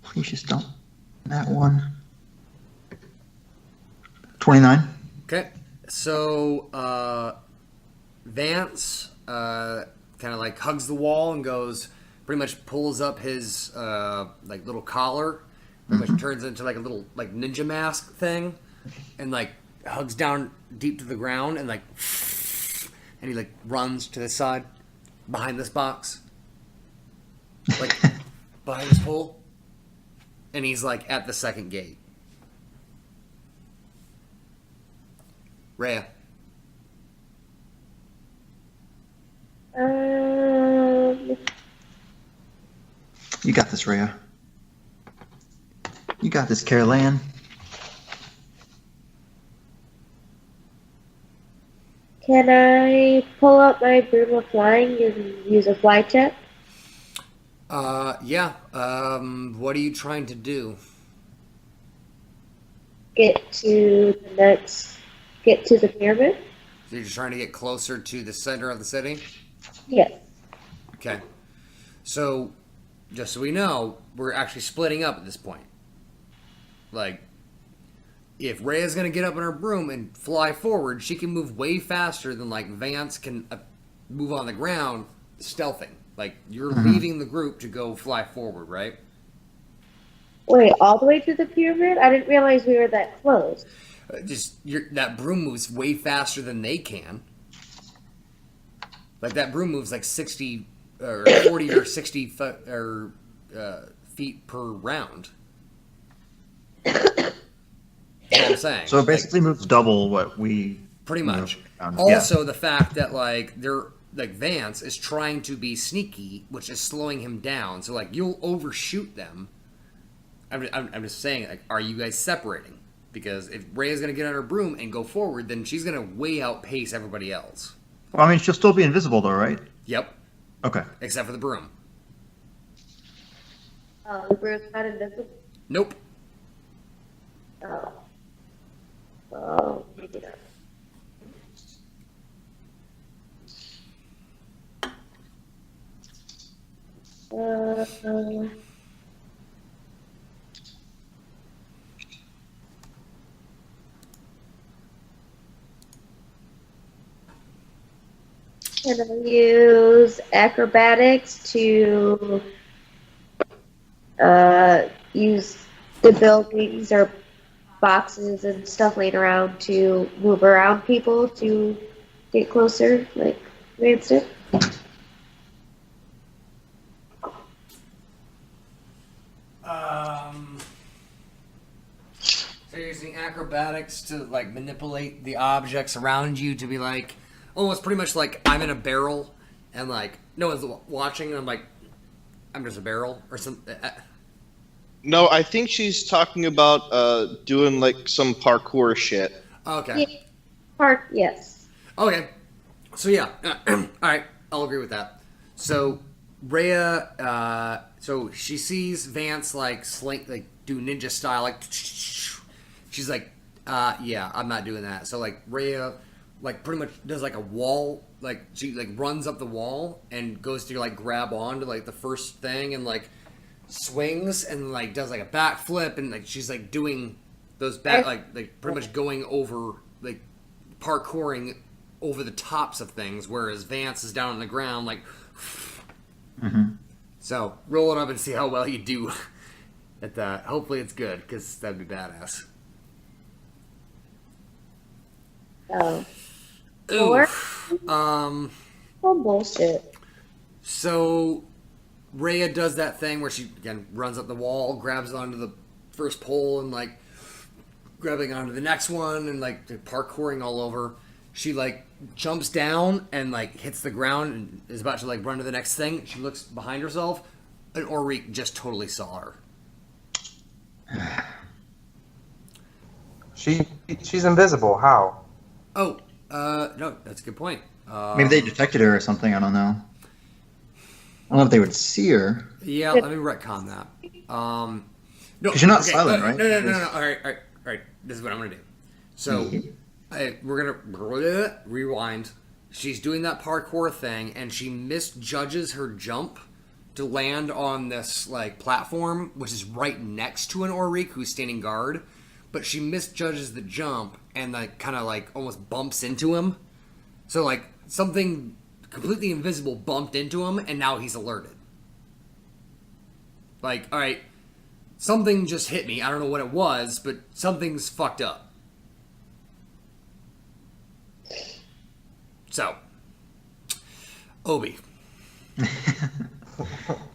Please just don't. That one. 29. Okay, so Vance kind of like hugs the wall and goes, pretty much pulls up his like little collar, pretty much turns into like a little like ninja mask thing, and like hugs down deep to the ground and like, and he like runs to the side behind this box, like behind this pole, and he's like at the second gate. Rhea. You got this, Rhea. You got this, Carol Ann. Can I pull up my broom of flying and use a fly check? Yeah. What are you trying to do? Get to the pyramid? So you're just trying to get closer to the center of the city? Yes. Okay. So, just so we know, we're actually splitting up at this point. Like, if Rhea's gonna get up in her broom and fly forward, she can move way faster than, like, Vance can move on the ground stealthing. Like, you're leaving the group to go fly forward, right? Wait, all the way to the pyramid? I didn't realize we were that close. That broom moves way faster than they can. Like that broom moves like 60 or 40 or 60 feet per round. That's what I'm saying. So it basically moves double what we... Pretty much. Yeah. Also, the fact that like Vance is trying to be sneaky, which is slowing him down. So like you'll overshoot them. I'm just saying, like, are you guys separating? Because if Rhea's going to get on her broom and go forward, then she's going to way outpace everybody else. Well, I mean, she'll still be invisible, though, right? Yep. Okay. Except for the broom. The broom's not invisible? Nope. Oh. Oh, maybe not. Can I use acrobatics to use the buildings or boxes and stuff laying around to move around people to get closer, like Ranston? So you're using acrobatics to like manipulate the objects around you to be like almost pretty much like I'm in a barrel and like no one's watching and I'm like I'm just a barrel or something. No, I think she's talking about doing like some parkour shit. Okay. Yes. Okay. So yeah. All right. I'll agree with that. So Rhea, so she sees Vance like do ninja style like. She's like, yeah, I'm not doing that. So like Rhea, like pretty much does like a wall, like she like runs up the wall and goes to like grab on to like the first thing and like swings and like does like a backflip and like she's like doing those back like pretty much going over like parkouring over the tops of things, whereas Vance is down on the ground like. So roll it up and see how well you do at that. Hopefully it's good because that'd be badass. Oh. Oof. Oh, bullshit. So Rhea does that thing where she again runs up the wall, grabs onto the first pole, and like grabbing onto the next one, and like parkouring all over. She like jumps down and like hits the ground and is about to like run to the next thing. She looks behind herself, and Ulrich just totally saw her. She's invisible. How? Oh, no, that's a good point. Maybe they detected her or something. I don't know. I don't know if they would see her. Yeah, let me retcon that. No, Because you're not silent, right? No. All right. This is what I'm gonna do. So, we're gonna rewind. She's doing that parkour thing, and she misjudges her jump to land on this like platform, which is right next to an Ulrich who's standing guard. But she misjudges the jump and like kind of like almost bumps into him. So like something completely invisible bumped into him, and now he's alerted. Like, all right, something just hit me. I don't know what it was, but something's fucked up. So, Obi. Does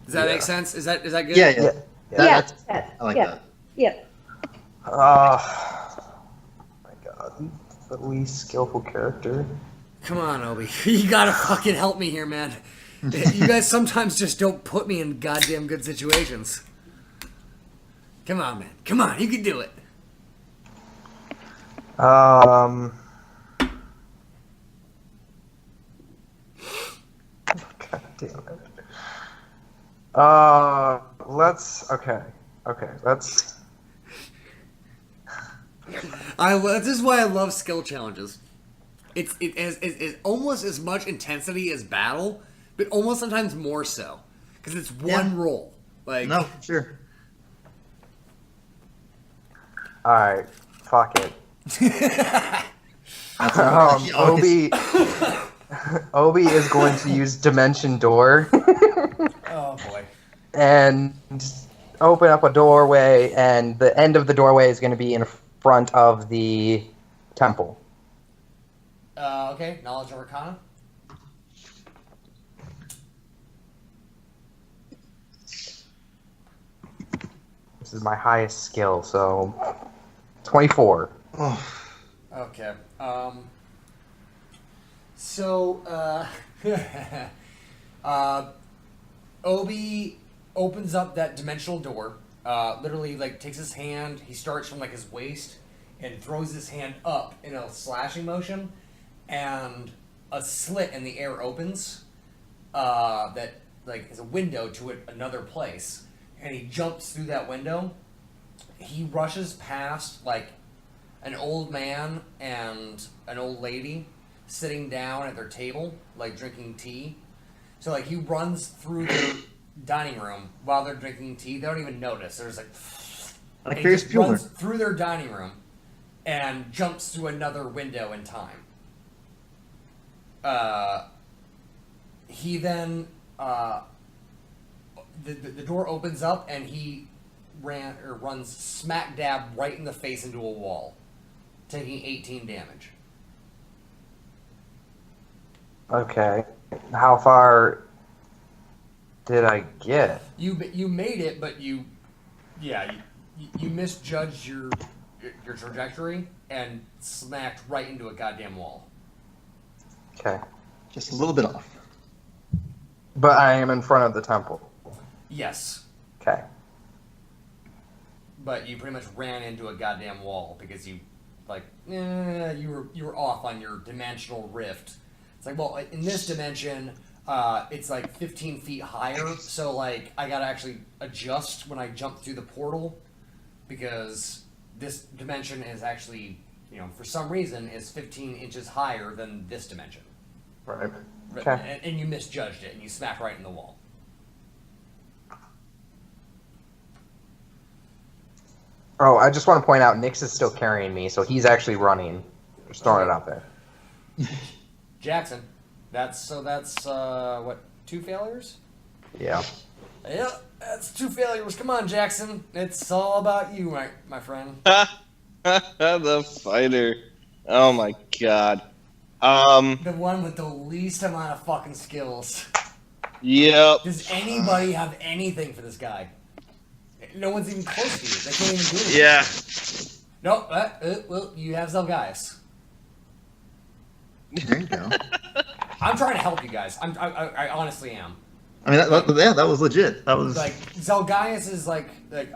that make sense? Is that good? Yeah. Yeah. I like that. Yeah. Oh my god, the least skillful character. Come on, Obi. You gotta fucking help me here, man. You guys sometimes just don't put me in goddamn good situations. Come on, man. Come on, you can do it. God damn it. Let's. This is why I love skill challenges. It's almost as much intensity as battle, but almost sometimes more so because it's one roll. Like No, sure. All right, fuck it. Obi is going to use Dimension Door oh boy. and open up a doorway, and the end of the doorway is going to be in front of the temple. Okay, knowledge of Arcana. This is my highest skill, so 24. Oh, Okay. So, Obi opens up that dimensional door. Literally, like, takes his hand. He starts from like his waist and throws his hand up in a slashing motion, and a slit in the air opens. That like is a window to another place, and he jumps through that window. He rushes past like an old man and an old lady sitting down at their table, like drinking tea. So like he runs through their dining room while they're drinking tea. They don't even notice. There's like like he Ferris just runs Bueller. through their dining room and jumps through another window in time. he then the door opens up and he runs smack dab right in the face into a wall, taking 18 damage. Okay. How far did I get? You made it, but you misjudged your trajectory and smacked right into a goddamn wall. Okay. Just a little bit off. But I am in front of the temple. Yes, Okay. but you pretty much ran into a goddamn wall because you were off on your dimensional rift. It's like, well, in this dimension, it's like 15 feet higher, so like I gotta actually adjust when I jump through the portal because this dimension is actually, for some reason, is 15 inches higher than this dimension. Right. Okay. And you misjudged it, and you smacked right in the wall. Oh, I just want to point out, Nyx is still carrying me, so he's actually running. Just throwing it out there. Jackson, that's what, 2 failures? Yeah. Yeah, that's 2 failures. Come on, Jackson. It's all about you, my friend. The fighter. Oh my god. The one with the least amount of fucking skills. Yep. Does anybody have anything for this guy? No one's even close to you. They can't even do anything. Yeah. Nope. Well, you have Zelgaius. There you go. I'm trying to help you guys. I honestly am. I mean, that was legit. That was Like Zelgaius is like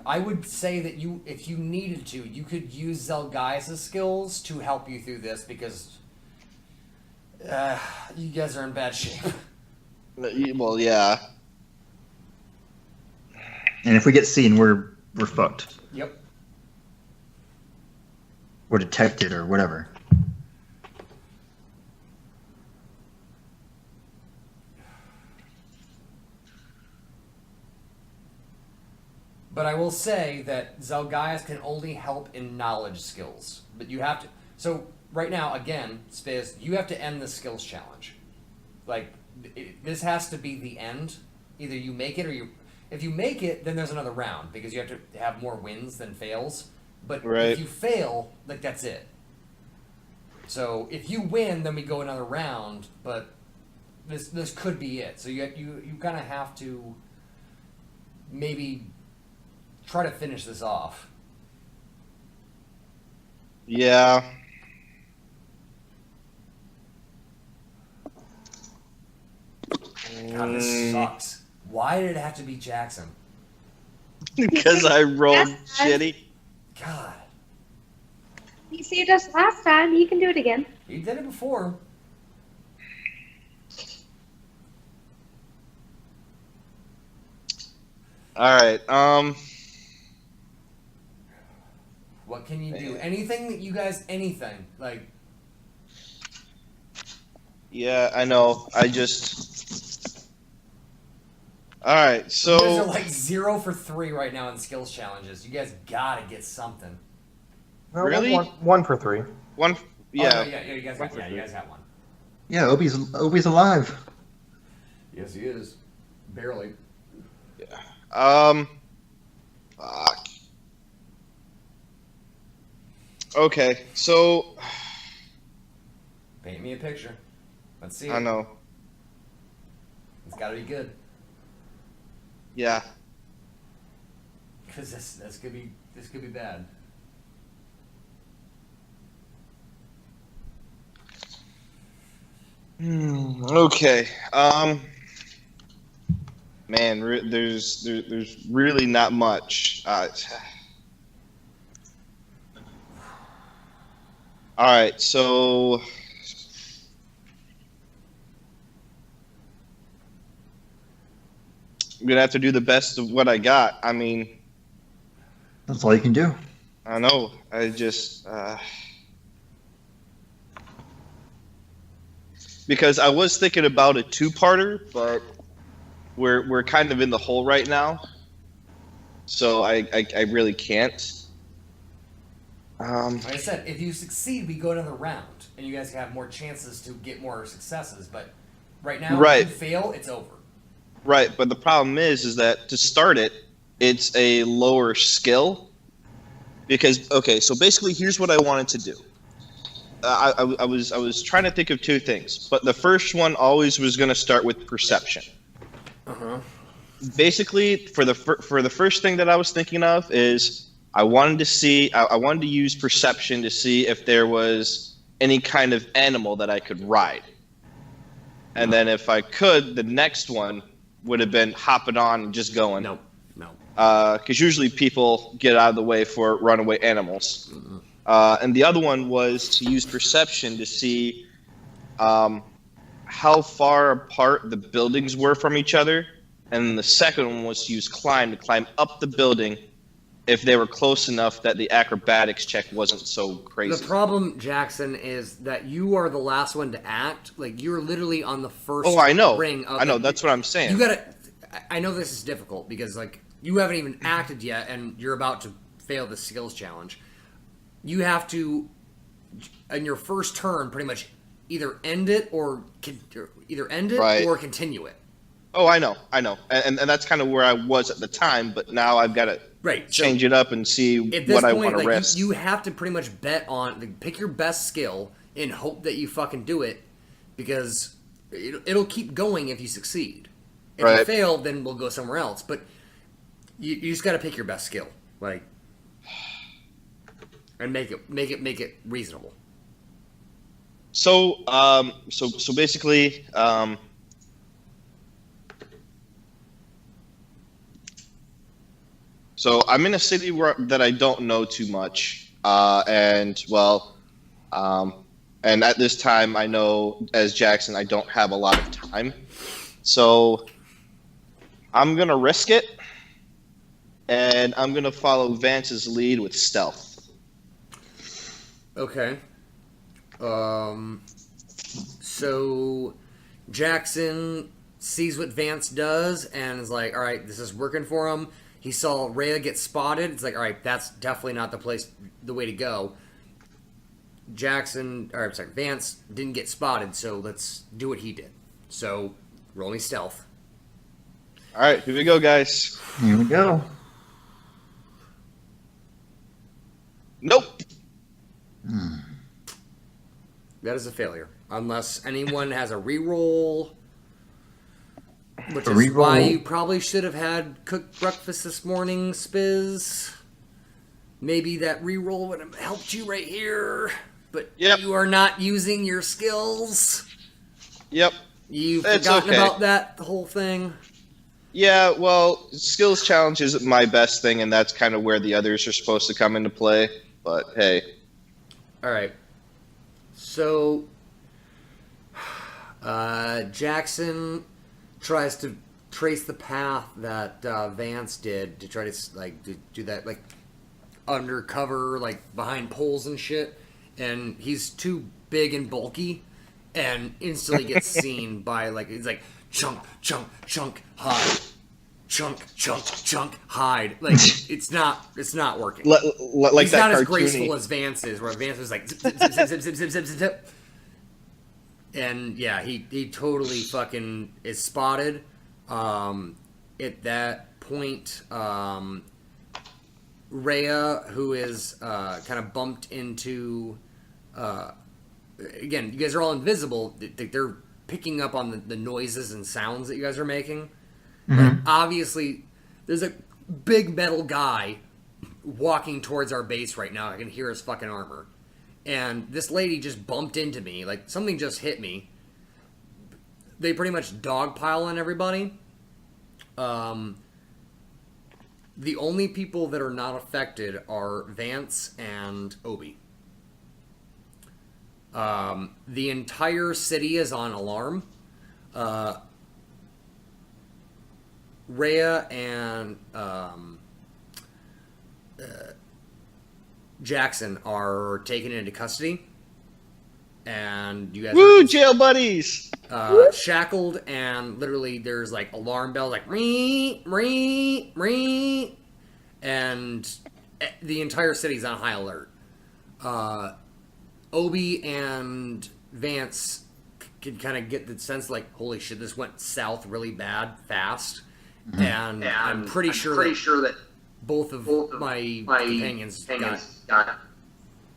I would say that if you needed to, you could use Zelgaius' skills to help you through this because you guys are in bad shape. Well, yeah. And if we get seen, we're fucked. Yep. We're detected or whatever. But I will say that Zelgaius can only help in knowledge skills. But you have to. So right now, again, Spiz, you have to end the skills challenge. Like this has to be the end. Either you make it or you. If you make it, then there's another round because you have to have more wins than fails. But Right. if you fail, like that's it. So if you win, then we go another round. But this could be it. So you kind of have to maybe try to finish this off. Yeah. God, this sucks. Why did it have to be Jackson? Because I rolled That's fine. shitty. God, You saved us last time. You can do it again. you did it before. Alright, What can you do? Anything that you guys, anything. Like, yeah, I know. I just... Alright, you guys are so... like 0 for 3 right now in skills challenges. You guys gotta get something. No, Really? One for 3. One... Yeah. Oh, no, yeah, you guys got, you guys got one. Yeah, Obi's alive. Yes, he is. Barely. Fuck. Okay, so... Paint me a picture. Let's see it. I know. It's gotta be good. Yeah. Because this could be bad. Okay. Man, there's really not much. All right, so I'm gonna have to do the best of what I got. I mean, That's all you can do. I know. I just because I was thinking about a 2-parter, but we're kind of in the hole right now, so I really can't. Like I said, if you succeed, we go another round, and you guys have more chances to get more successes. But Right now, Right. if you fail, it's over. Right, but the problem is that to start it, it's a lower skill. Because okay, so basically, here's what I wanted to do. I was trying to think of two things, but the first one always was going to start with perception. Basically, for the first thing that I was thinking of is I wanted to use perception to see if there was any kind of animal that I could ride, and then if I could, the next one would have been hopping on and just going. No. Because usually people get out of the way for runaway animals. And the other one was to use perception to see how far apart the buildings were from each other. And the second one was to use climb to climb up the building if they were close enough that the acrobatics check wasn't so crazy. The problem, Jackson, is that you are the last one to act. Like, you're literally on the first ring. I know. That's what I'm saying. You gotta... I know this is difficult because, like, you haven't even acted yet and you're about to fail the skills challenge. You have to, in your first turn, pretty much either end it or continue it. Oh, I know. And that's kind of where I was at the time, but now I've got to change it up and see what I want to risk. You have to pretty much bet on, like, pick your best skill and hope that you fucking do it, because it'll keep going if you succeed. If you fail, then we'll go somewhere else. But you just got to pick your best skill, like, and make it reasonable. So basically, so I'm in a city that I don't know too much, and at this time I know as Jackson I don't have a lot of time, so I'm gonna risk it, and I'm gonna follow Vance's lead with stealth. Okay. So Jackson sees what Vance does and is like, all right, this is working for him. He saw Rhea get spotted. It's like, all right, that's definitely not the way to go. Vance didn't get spotted, so let's do what he did. So roll me stealth. All right, here we go, guys. Here we go. Nope. That is a failure. Unless anyone has a reroll. Which is Reroll. why you probably should have had cooked breakfast this morning, Spiz. Maybe that reroll would have helped you right here. But you are not using your skills. Yep. You've forgotten about that whole thing. Yeah, well, skills challenge isn't my best thing, and that's kind of where the others are supposed to come into play. But hey. All right. So, Jackson tries to trace the path that Vance did to try to do that undercover, behind poles and shit. And he's too big and bulky, and instantly gets seen by it's like chunk, chunk, chunk, hide. Chunk, chunk, chunk, hide. It's not working. Like he's that not cartoony. as graceful as Vance is, where Vance was like zip, zip, zip, zip, zip, zip, zip, zip, zip. And yeah, he totally fucking is spotted. At that point, Rhea, who is kind of bumped into, again, you guys are all invisible. They're picking up on the noises and sounds that you guys are making. Obviously, there's a big metal guy walking towards our base right now. I can hear his fucking armor. And this lady just bumped into me. Something just hit me. They pretty much dogpile on everybody. The only people that are not affected are Vance and Obi. The entire city is on alarm. Rhea and Jackson are taken into custody, and you guys are jail buddies. Shackled, and literally there's alarm bells ree, ree, ree, and the entire city's on high alert. Obi and Vance can kind of get the sense like, holy shit, this went south really bad, fast. And I'm pretty sure that both of my companions got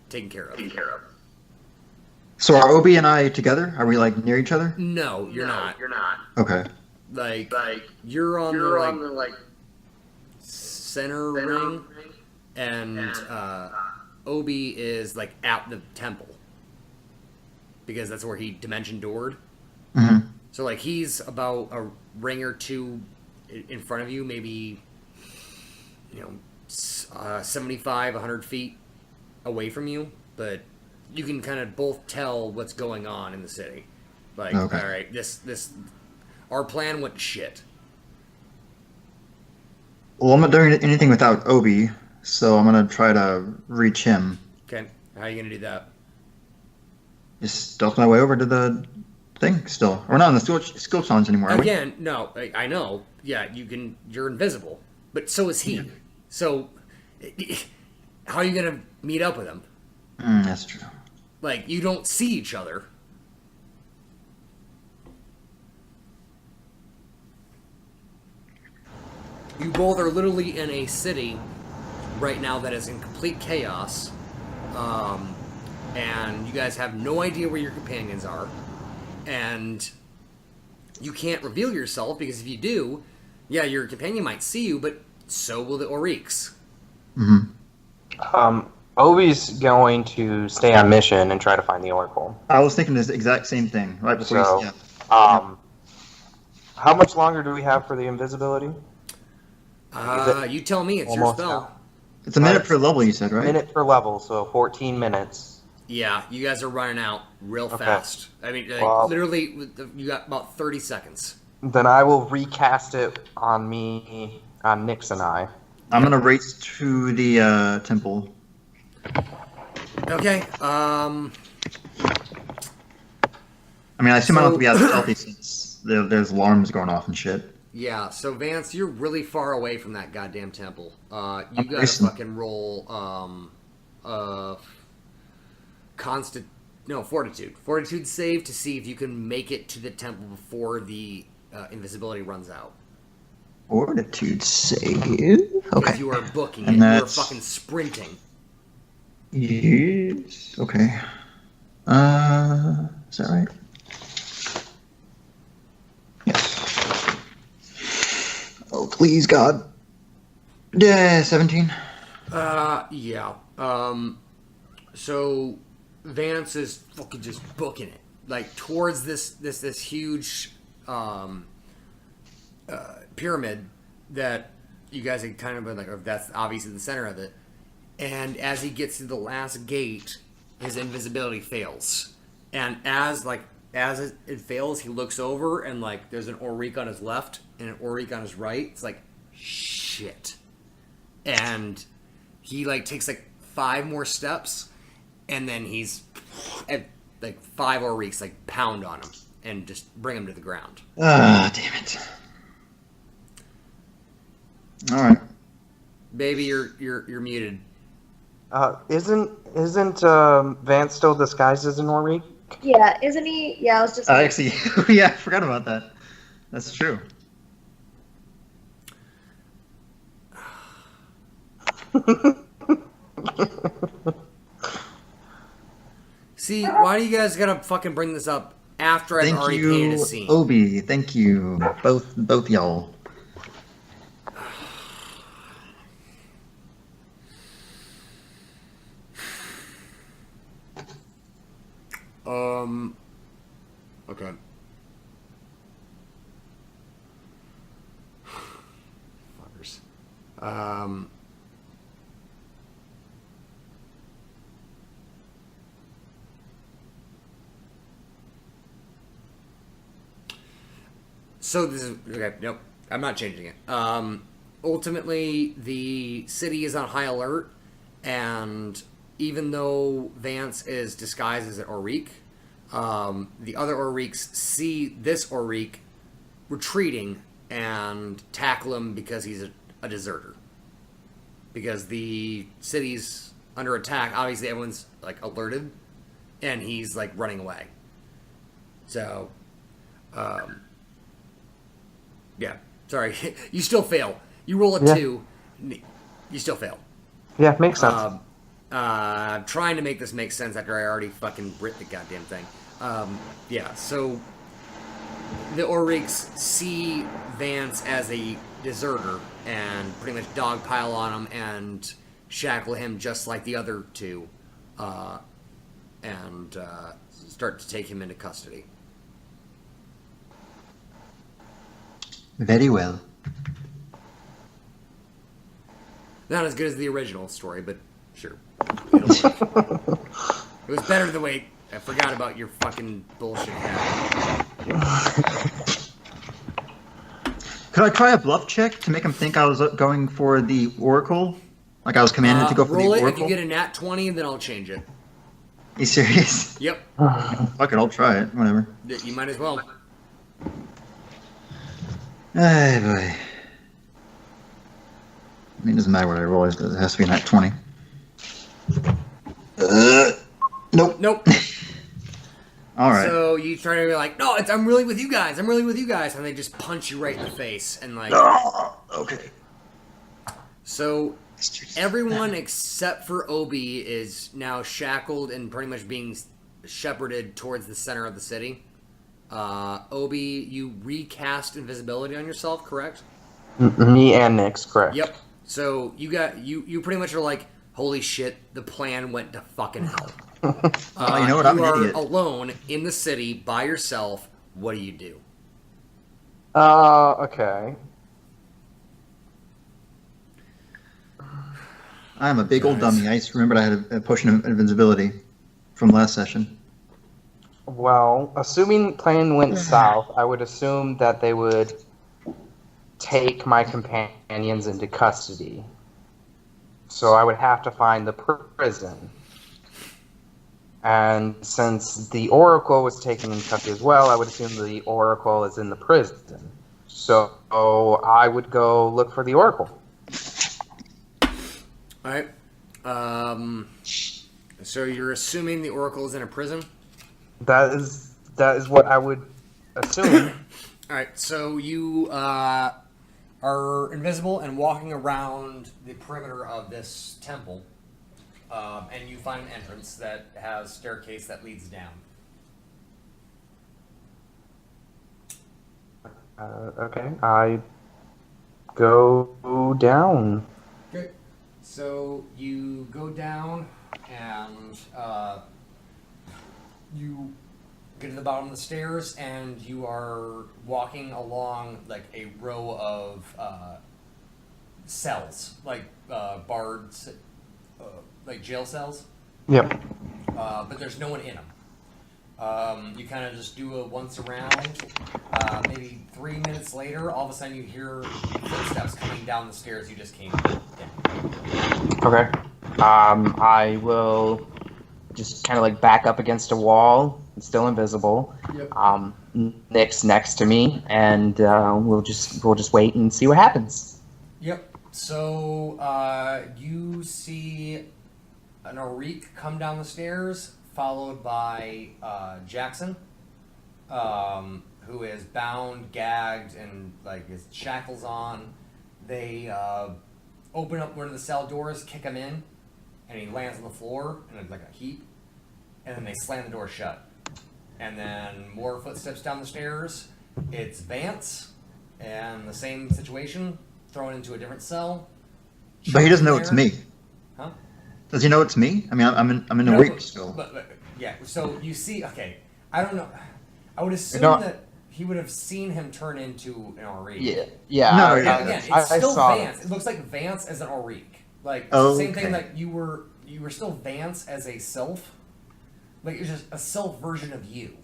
taken care of. So are Obi and I together? Are we like near each other? No, you're not. Okay. Like you're on the like center ring, and Obi is like at the temple because that's where he dimension doored. Mm-hmm. So like he's about a ring or two in front of you, maybe 75, 100 feet away from you, but you can kind of both tell what's going on in the city. Like, Okay. all right, this our plan went to shit. Well, I'm not doing anything without Obi, so I'm gonna try to reach him. Okay, how are you gonna do that? Just stealth my way over to the thing still. We're not in the skill challenge anymore, are we? Again, no, I know. Yeah, you're invisible, but so is he. So, how are you gonna meet up with him? That's true. Like, you don't see each other. You both are literally in a city right now that is in complete chaos, and you guys have no idea where your companions are, and you can't reveal yourself because if you do, yeah, your companion might see you, but so will the Oriks. Mm-hmm. Obi's going to stay on mission and try to find the Oracle. I was thinking this exact same thing right before So, you. how much longer do we have for the invisibility? You tell me, it's Almost your spell. now. It's a minute per level, you said, right? Minute per level, so 14 minutes. Yeah, you guys are running out real Okay. fast. I mean, like, Well- literally, you got about 30 seconds. Then I will recast it on me, on Nix and I. I'm gonna race to the temple. Okay, I mean, I assume I don't have to be as stealthy since there's alarms going off and shit. yeah, so Vance, you're really far away from that goddamn temple. You I'm gotta racing. fucking roll, fortitude save to see if you can make it to the temple before the invisibility runs out. Fortitude save. Because Okay. you are booking And it, you are that's- fucking sprinting. Yes. Okay. Is that right? Yes. Oh, please, God. Yeah, 17. Yeah. So Vance is fucking just booking it, like towards this huge pyramid that you guys had kind of been like, or that's obviously the center of it. And as he gets to the last gate, his invisibility fails, and as it fails, he looks over and like there's an Aurik on his left and an Aurik on his right. It's like shit, and he like takes like 5 more steps, and then he's at like 5 Auriks like pound on him and just bring him to the ground. Ah, damn it. All right. Baby, you're muted. Isn't Vance still disguised as an Aurik? Yeah, isn't he? Yeah, I was just. Actually, yeah, I forgot about that. That's true. See, why do you guys gotta fucking bring this up after I've Thank already painted a you, scene? Obi. Thank you, both y'all. Okay. Fuckers. So this is okay. Nope, I'm not changing it. Ultimately, the city is on high alert, and even though Vance is disguised as an Aurik, the other Auriks see this Aurik retreating and tackle him because he's a deserter. Because the city's under attack, obviously everyone's like alerted, and he's like running away. So, yeah. Sorry, you still fail. You roll a Yeah. 2, you still fail. Yeah, makes sense. I'm trying to make this make sense after I already fucking writ the goddamn thing. Yeah, so the Oriks see Vance as a deserter and pretty much dogpile on him and shackle him just like the other two, and start to take him into custody. Very well. Not as good as the original story, but sure. It'll work. It was better the way I forgot about your fucking bullshit hat. Could I try a bluff check to make him think I was going for the Oracle? Like I was commanded to go for the roll it. Oracle? If you get a nat 20, then I'll change it. You serious? Yep. Fuck it, I'll try it. Whatever. You might as well. Ay, boy. I mean, it doesn't matter what I roll. It has to be a nat 20. Nope. Nope. All right. So you try to be like, no, I'm really with you guys. I'm really with you guys, and they just punch you right in the face, and like. Oh, okay. So everyone except for Obi is now shackled and pretty much being shepherded towards the center of the city. Obi, you recast invisibility on yourself, correct? Me and Nick's, correct. Yep. So you pretty much are like, holy shit, the plan went to fucking hell. You know what? I'm you an are idiot. alone in the city by yourself. What do you do? Okay. I'm a big old dummy. I just remembered I had a potion of invincibility from last session. Well, assuming plan went south, I would assume that they would take my companions into custody. So I would have to find the prison. And since the Oracle was taken in custody as well, I would assume the Oracle is in the prison. So I would go look for the Oracle. All right. So you're assuming the Oracle is in a prison? That is what I would assume. All right. So you are invisible and walking around the perimeter of this temple, and you find an entrance that has a staircase that leads down. Okay, I go down. Okay. So you go down and you get to the bottom of the stairs, and you are walking along like a row of cells, like barred, like jail cells. Yep. But there's no one in them. You kind of just do a once around. Maybe 3 minutes later, all of a sudden you hear footsteps coming down the stairs you just came down. Okay. I will just kind of like back up against a wall. It's still invisible. Yep. Nick's next to me, and we'll just wait and see what happens. Yep. So you see an Arik come down the stairs, followed by Jackson, who is bound, gagged, and like his shackles on. They open up one of the cell doors, kick him in, and he lands on the floor in like a heap. And then they slam the door shut. And then more footsteps down the stairs. It's Vance, and the same situation, thrown into a different cell. But he doesn't know it's me. Huh? Does he know it's me? I mean, I'm in a No, week still. But, yeah, so you see, okay, I don't know. I would assume No. that he would have seen him turn into an Auric. Yeah. No, I- yeah. Again, it's I still saw Vance. It looks like Vance as an Auric. Like, it's Oh, the same thing, okay. like you were still Vance as a sylph. Like, it's just a sylph version of you.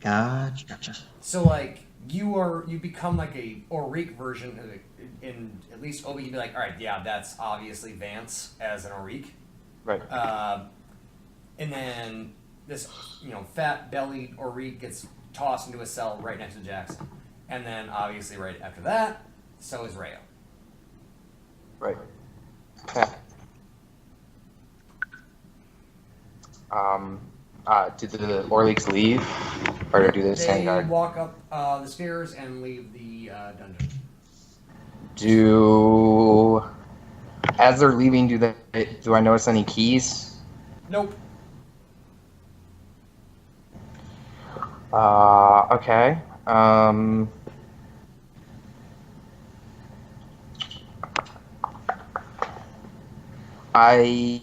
Gotcha. So, like, you become like a Auric version, in at least Obi can be like, alright, yeah, that's obviously Vance as an Auric. Right. And then this, fat-bellied Auric gets tossed into a cell right next to Jackson. And then, obviously, right after that, so is Rayo. Right. Okay. Did the Orleaks leave? Or do they They stand guard? walk up the stairs and leave the dungeon. As they're leaving, do I notice any keys? Nope. Okay. I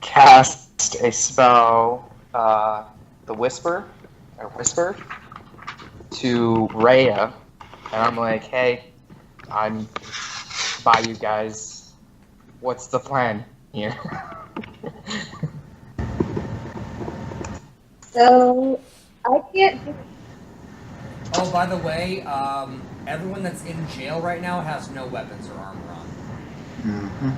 cast a spell, the Whisper, to Rhea, and I'm like, hey, I'm by you guys. What's the plan here? So I can't. Oh, by the way, everyone that's in jail right now has no weapons or armor on. Mm-hmm.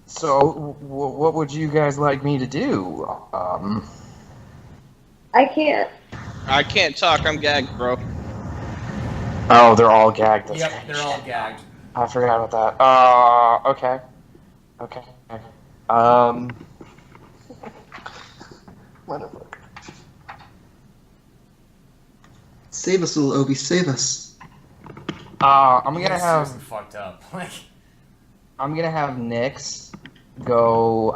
So what would you guys like me to do? I can't. I can't talk. I'm gagged, bro. Oh, they're all gagged. That's Yep, right. they're all gagged. I forgot about that. Okay. Motherfucker. Save us, little Obi, save us. I'm gonna That's have seriously fucked up. Like, I'm gonna have Nyx go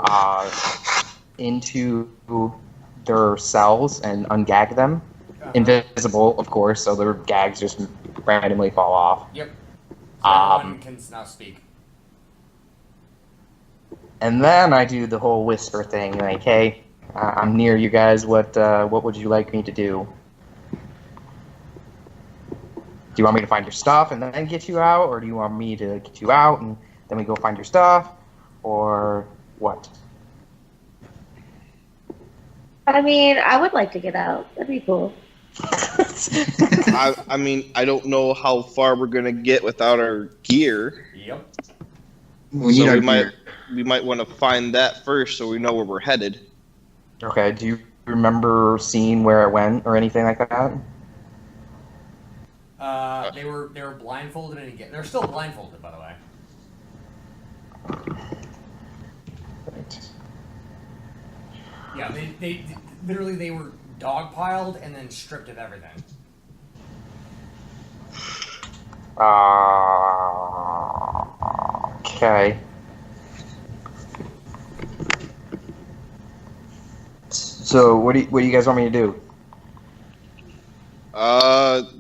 into their cells and ungag them. Invisible, of course, so their gags just randomly fall off. Yep. So everyone can now speak. And then I do the whole whisper thing, like, "Hey, I'm near you guys. What would you like me to do? Do you want me to find your stuff and then get you out, or do you want me to get you out and then we go find your stuff, or what?" I mean, I would like to get out. That'd be cool. I mean, I don't know how far we're gonna get without our gear. Yep. So we might want to find that first, so we know where we're headed. Okay. Do you remember seeing where it went or anything like that? They were blindfolded and again. They're still blindfolded, by the way. Right. Yeah, they literally they were dogpiled and then stripped of everything. Okay. So what do you guys want me to do?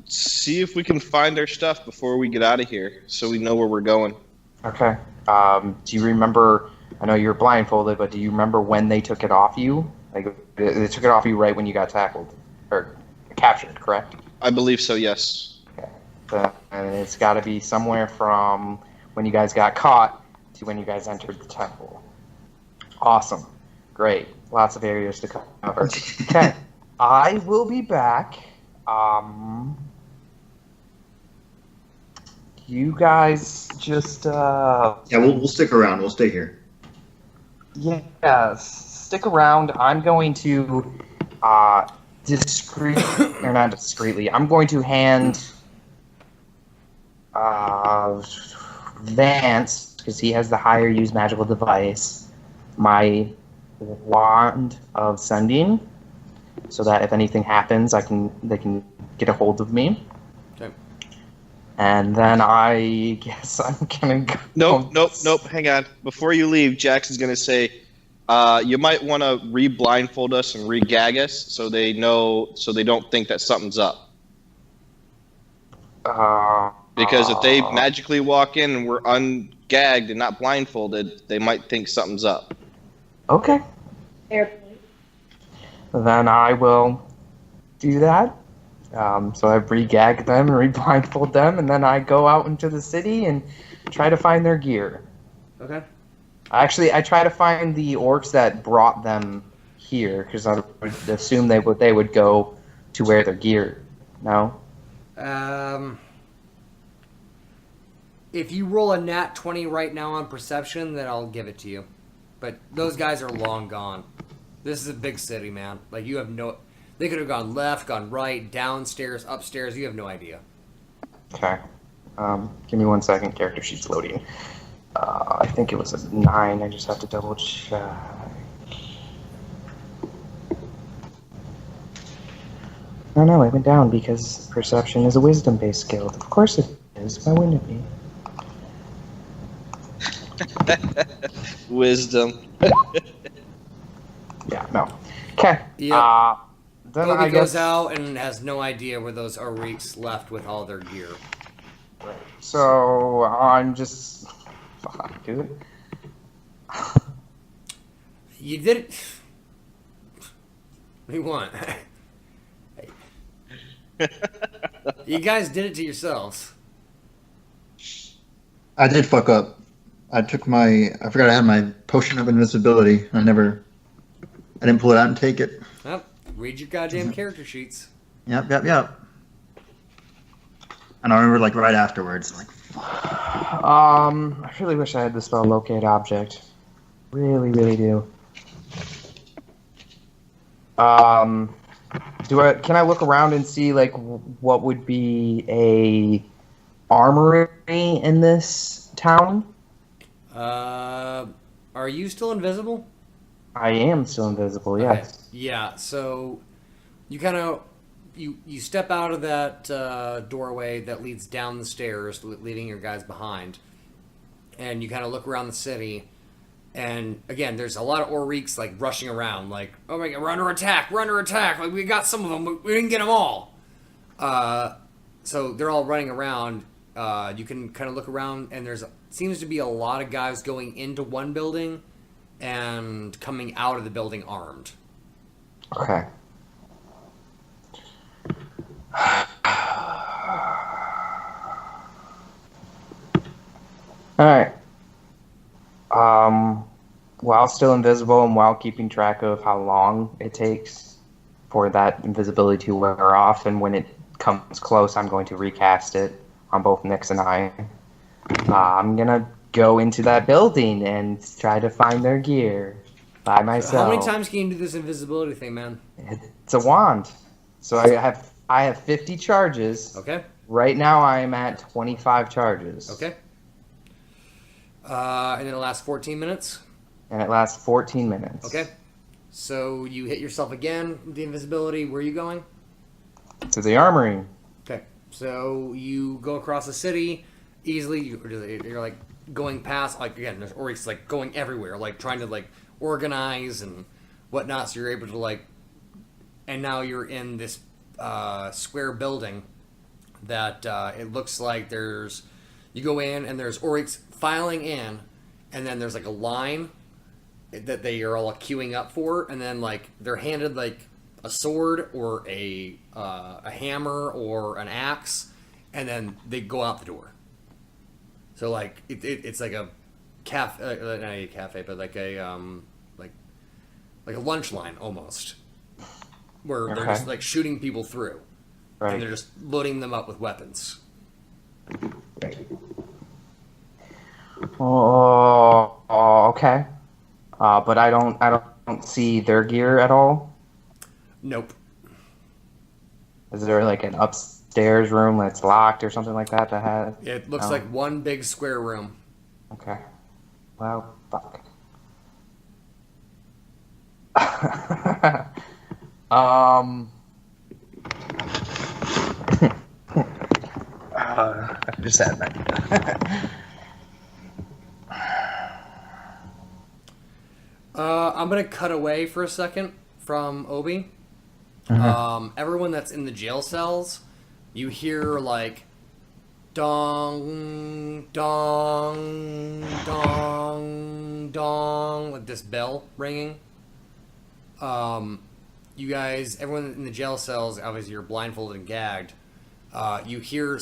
See if we can find our stuff before we get out of here, so we know where we're going. Okay. Do you remember? I know you're blindfolded, but do you remember when they took it off you? Like they took it off you right when you got tackled or captured, correct? I believe so. Yes. Okay. And it's got to be somewhere from when you guys got caught to when you guys entered the temple. Awesome. Great. Lots of areas to cover. Okay. I will be back. You guys just Yeah, we'll stick around. We'll stay here. yeah, stick around. I'm going to not discreetly. I'm going to hand Vance, because he has the higher use magical device, my wand of sending, so that if anything happens, they can get a hold of me. Okay. And then I guess I'm gonna go. Nope. Hang on. Before you leave, Jackson's gonna say, you might want to re-blindfold us and re-gag us, so they don't think that something's up. Because if they magically walk in and we're ungagged and not blindfolded, they might think something's up. Okay. Fair point. Then I will do that. So I re-gag them and re-blindfold them, and then I go out into the city and try to find their gear. Okay. Actually, I try to find the orcs that brought them here, because I would assume they would go to where their gear. No? If you roll a nat 20 right now on perception, then I'll give it to you. But those guys are long gone. This is a big city, man. Like, you have no... They could have gone left, gone right, downstairs, upstairs. You have no idea. Okay. Give me 1 second. Character sheet's loading. I think it was a 9. I just have to double check. Oh no, it went down because perception is a wisdom-based skill. Of course it is. Why wouldn't it be? Wisdom. Yeah, no. Okay. Yep. Then Obi I goes guess. out and has no idea where those Oreeks left with all their gear. So I'm just. Fuck, dude. You did it. What do you want? You guys did it to yourselves. I did fuck up. I forgot I had my potion of invisibility. I didn't pull it out and take it. Yep. Read your goddamn character sheets. Yep. And I remember like right afterwards, like, I really wish I had the spell locate object. Really, really do. Can I look around and see like what would be a armory in this town? Are you still invisible? I am still invisible. Yes. Okay. Yeah. So you kind of you step out of that doorway that leads down the stairs, leaving your guys behind, and you kind of look around the city. And again, there's a lot of Oreeks like rushing around, like, oh my god, we're under attack! Like, we got some of them, we didn't get them all. So they're all running around. You can kind of look around, and seems to be a lot of guys going into one building and coming out of the building armed. Okay. All right. While still invisible and while keeping track of how long it takes for that invisibility to wear off, and when it comes close, I'm going to recast it on both Nyx and I. I'm gonna go into that building and try to find their gear by myself. How many times can you do this invisibility thing, man? It's a wand, so I have 50 charges. Okay. Right now, I am at 25 charges. Okay. And then it lasts 14 minutes. And it lasts 14 minutes. Okay. So you hit yourself again with the invisibility. Where are you going? To the armory. Okay. So you go across the city easily. You're like going past, like, again, there's Oryx like going everywhere, like trying to like organize and whatnot. So you're able to like, and now you're in this square building that it looks like you go in and there's Oryx filing in, and then there's like a line that they are all queuing up for, and then like they're handed like a sword or a hammer or an axe, and then they go out the door. So like it's like a cafe, not a cafe, but like a like a lunch line almost, where they're just like shooting people through, and they're just loading them up with weapons. Right. Oh, okay. But I don't see their gear at all. Nope. Is there like an upstairs room that's locked or something like that has? It looks like one big square room. Okay. Well, fuck. I just had that. I'm gonna cut away for a second from Obi. Everyone that's in the jail cells, you hear like dong, dong, dong, dong, like this bell ringing. You guys, everyone in the jail cells, obviously you're blindfolded and gagged. You hear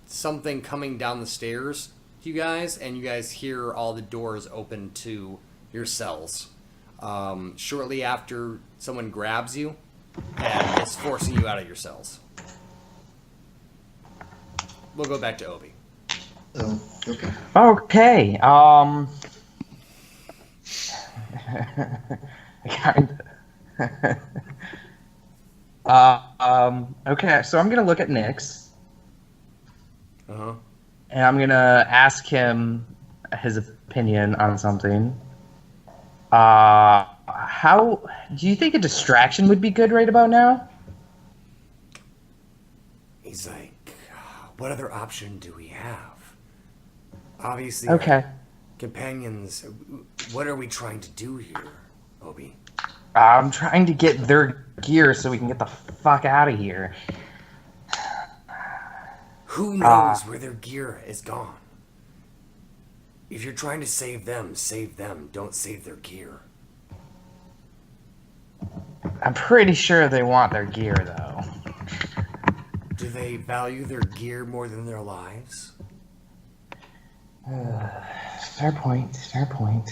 something coming down the stairs to you guys, and you guys hear all the doors open to your cells. Shortly after, someone grabs you and is forcing you out of your cells. We'll go back to Obi. oh, okay. Okay. Kind of. Okay, so I'm gonna look at Nyx, Uh-huh. and I'm gonna ask him his opinion on something. How do you think a distraction would be good right about now? He's like, what other option do we have? Obviously, Okay. our companions. What are we trying to do here, Obi? I'm trying to get their gear so we can get the fuck out of here. Who knows where their gear is gone? If you're trying to save them, save them. Don't save their gear. I'm pretty sure they want their gear, though. Do they value their gear more than their lives? Fair point. Fair point.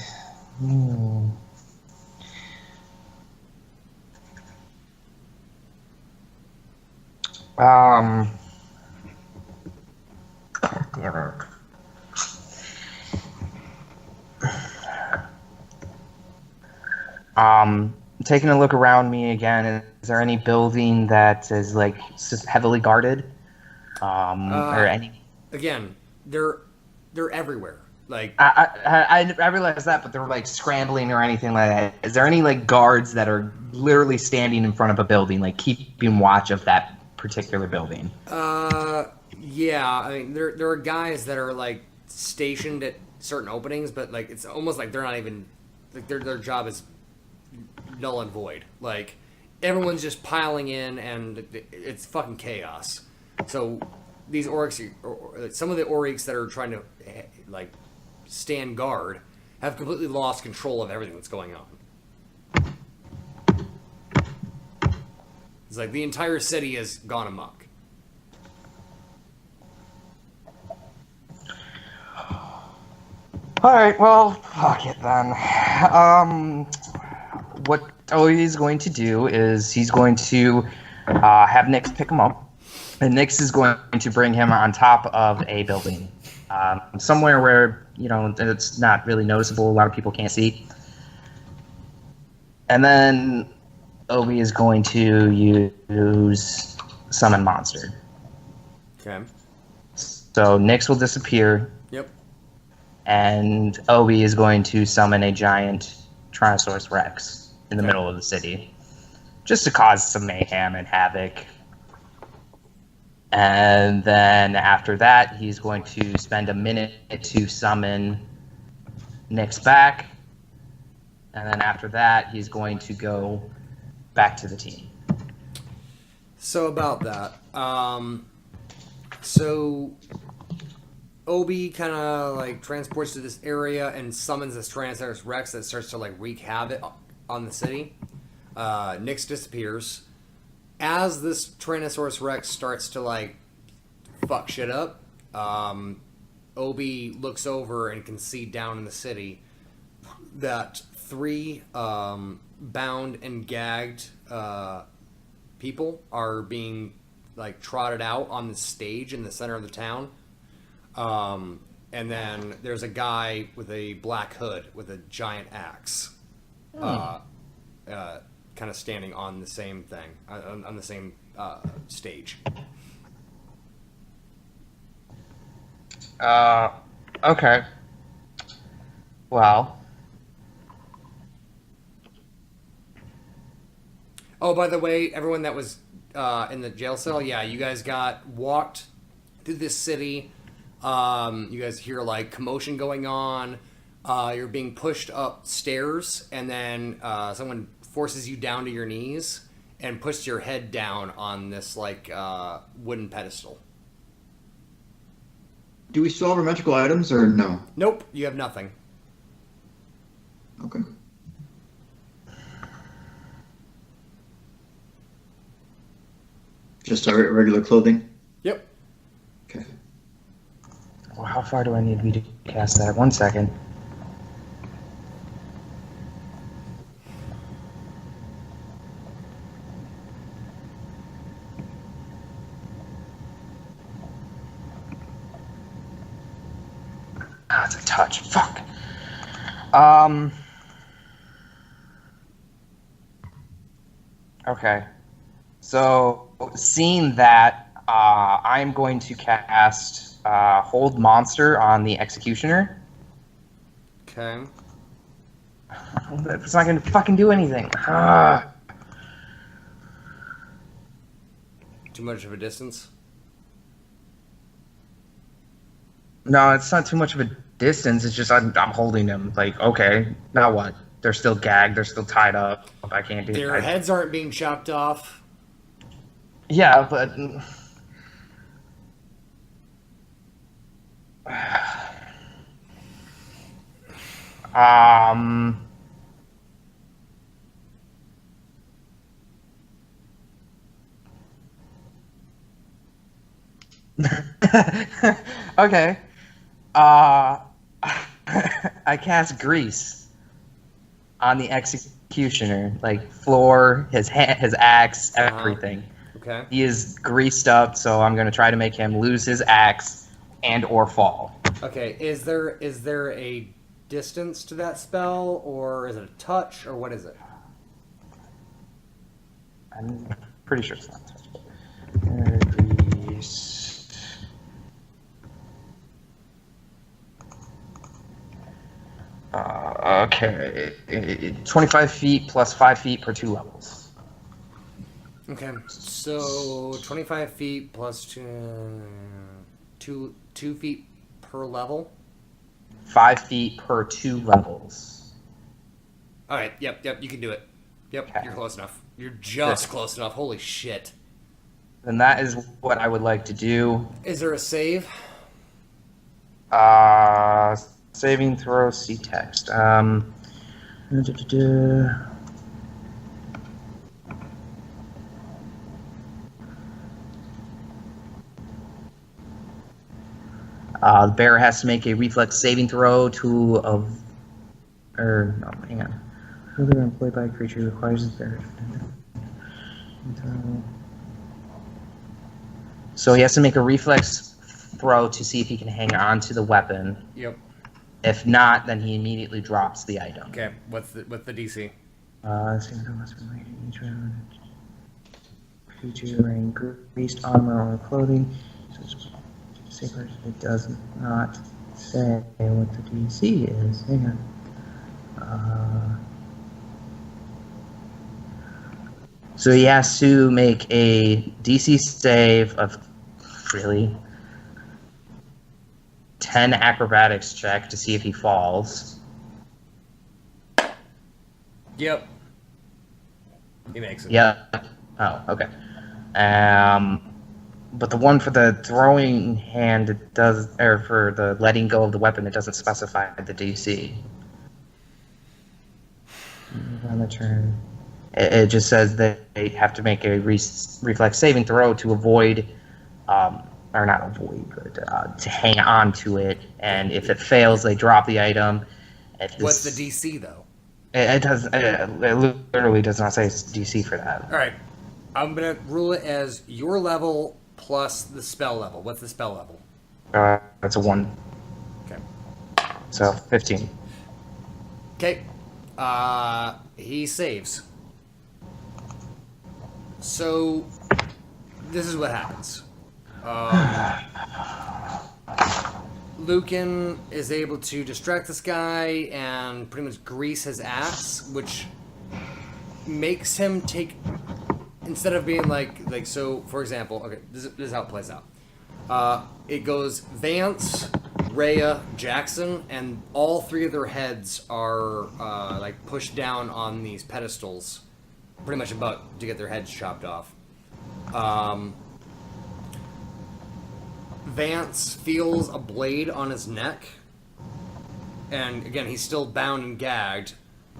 Damn it. Taking a look around me again, is there any building that is like heavily guarded? Or any? Again, they're everywhere. Like I realize that, but they're like scrambling or anything like that. Is there any like guards that are literally standing in front of a building, like keeping watch of that particular building? Yeah. I mean, there are guys that are like stationed at certain openings, but like it's almost like they're not even like their job is null and void. Like everyone's just piling in, and it's fucking chaos. So these orcs, some of the orcs that are trying to like stand guard, have completely lost control of everything that's going on. It's like the entire city has gone amok. All right, well, fuck it then. What he's going to do is he's going to have Nyx pick him up, and Nyx is going to bring him on top of a building, somewhere where it's not really noticeable. A lot of people can't see. And then Obi is going to use Summon Monster. Okay. So Nyx will disappear. Yep. And Obi is going to summon a giant Tyrannosaurus Rex in the middle of the city, just to cause some mayhem and havoc. And then after that, he's going to spend a minute to summon Nyx back. And then after that, he's going to go back to the team. So about that, so Obi kind of like transports to this area and summons this Tyrannosaurus Rex that starts to like wreak havoc on the city. Nyx disappears. As this Tyrannosaurus Rex starts to like fuck shit up, Obi looks over and can see down in the city that 3 bound and gagged people are being like trotted out on the stage in the center of the town. And then there's a guy with a black hood with a giant axe, kind of standing on the same thing, on the same stage. Okay. Well. Oh, by the way, everyone that was in the jail cell, yeah, you guys got walked through this city. You guys hear like commotion going on. You're being pushed upstairs, and then someone forces you down to your knees and puts your head down on this like wooden pedestal. Do we still have our magical items or no? Nope, you have nothing. Okay. Just our regular clothing? Yep. Okay. Well, how far do I need to be to cast that? 1 second. Ah, it's a touch. Fuck. Okay. So, seeing that, I'm going to cast Hold Monster on the Executioner. Okay. It's not gonna fucking do anything. Ah. Too much of a distance? No, it's not too much of a distance. It's just I'm holding them. Like, okay, now what? They're still gagged. They're still tied up. I can't do. Their heads aren't being chopped off. Yeah, but okay. I cast grease on the executioner, like floor, his axe, everything. Okay. He is greased up, so I'm gonna try to make him lose his axe and or fall. Okay. Is there a distance to that spell, or is it a touch, or what is it? I'm pretty sure it's not touchable. Grease. Okay, 25 feet plus 5 feet per 2 levels. Okay. So 25 feet plus two feet per level. 5 feet per 2 levels. All right. Yep. You can do it. Yep. Okay. You're close enough. You're just close enough. Holy shit. Then that is what I would like to do. Is there a save? Saving throw, see text. The bear has to make a reflex saving throw no, hang on. Whether employed by a creature requires the bear. So he has to make a reflex throw to see if he can hang on to the weapon. Yep. If not, then he immediately drops the item. Okay. What's the DC? Saving throw must be made in each round. Creature wearing greased armor or clothing. It does not say what the DC is. Hang on. So he has to make a DC save of 10 acrobatics check to see if he falls. Yep. He makes it. Yeah. Oh, okay. But the one for the throwing hand, it does, or for the letting go of the weapon, it doesn't specify the DC. On the turn, it just says that they have to make a reflex saving throw to avoid, or not avoid, but to hang on to it. And if it fails, they drop the item. What's the DC though? It does. It literally does not say DC for that. All right. I'm gonna rule it as your level plus the spell level. What's the spell level? That's a 1. Okay. So 15. Okay. He saves. So this is what happens. Lucan is able to distract this guy and pretty much grease his axe, which makes him take, instead of being like so, for example, okay, this is how it plays out. It goes Vance, Rhea, Jackson, and all 3 of their heads are like pushed down on these pedestals, pretty much about to get their heads chopped off. Vance feels a blade on his neck, and again, he's still bound and gagged.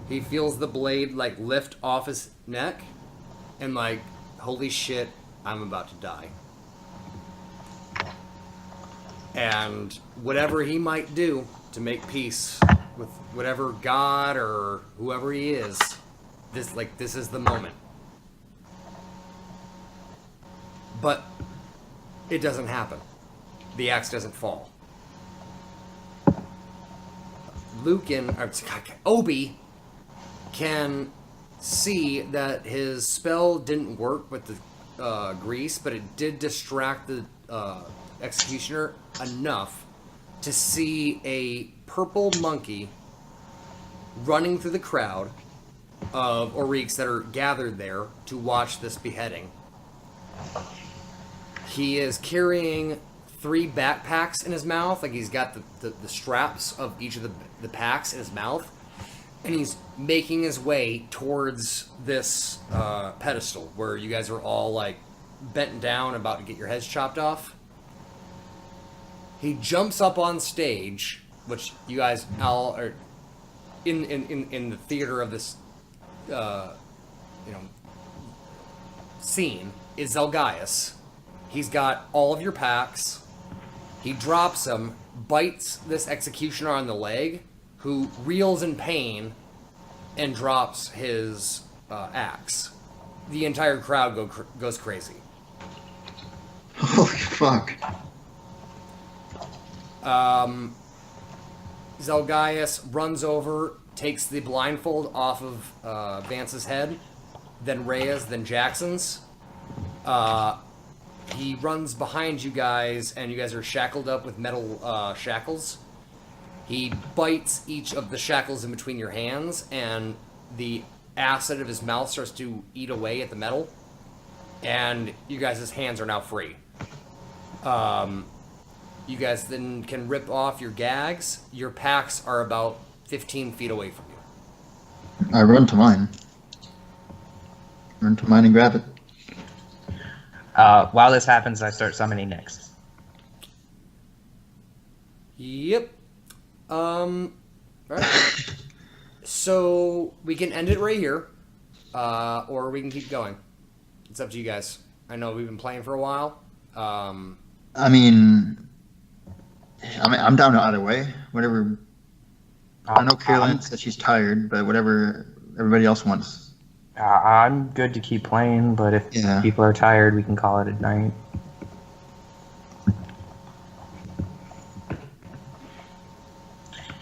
He feels the blade like lift off his neck, and like, holy shit, I'm about to die. And whatever he might do to make peace with whatever god or whoever he is, this is the moment. But it doesn't happen. The axe doesn't fall. Obi can see that his spell didn't work with the grease, but it did distract the executioner enough to see a purple monkey running through the crowd of Oriks that are gathered there to watch this beheading. He is carrying 3 backpacks in his mouth, like he's got the straps of each of the packs in his mouth, and he's making his way towards this pedestal where you guys are all like bent down about to get your heads chopped off. He jumps up on stage, which you guys all are in the theater of this scene is Zelgaius. He's got all of your packs. He drops them, bites this executioner on the leg, who reels in pain and drops his axe. The entire crowd goes crazy. Holy fuck. Zelgaius runs over, takes the blindfold off of Vance's head, then Rhea's, then Jackson's. He runs behind you guys, and you guys are shackled up with metal shackles. He bites each of the shackles in between your hands, and the acid of his mouth starts to eat away at the metal, and you guys' hands are now free. You guys then can rip off your gags. Your packs are about 15 feet away from you. I run to mine. Run to mine and grab it. While this happens, I start summoning Nyx. Yep. Alright. So, we can end it right here, or we can keep going. It's up to you guys. I know we've been playing for a while. I mean, I'm down either way. Whatever. I know Caroline said she's tired, but whatever everybody else wants. I'm good to keep playing, but if people are tired, we can call it a night.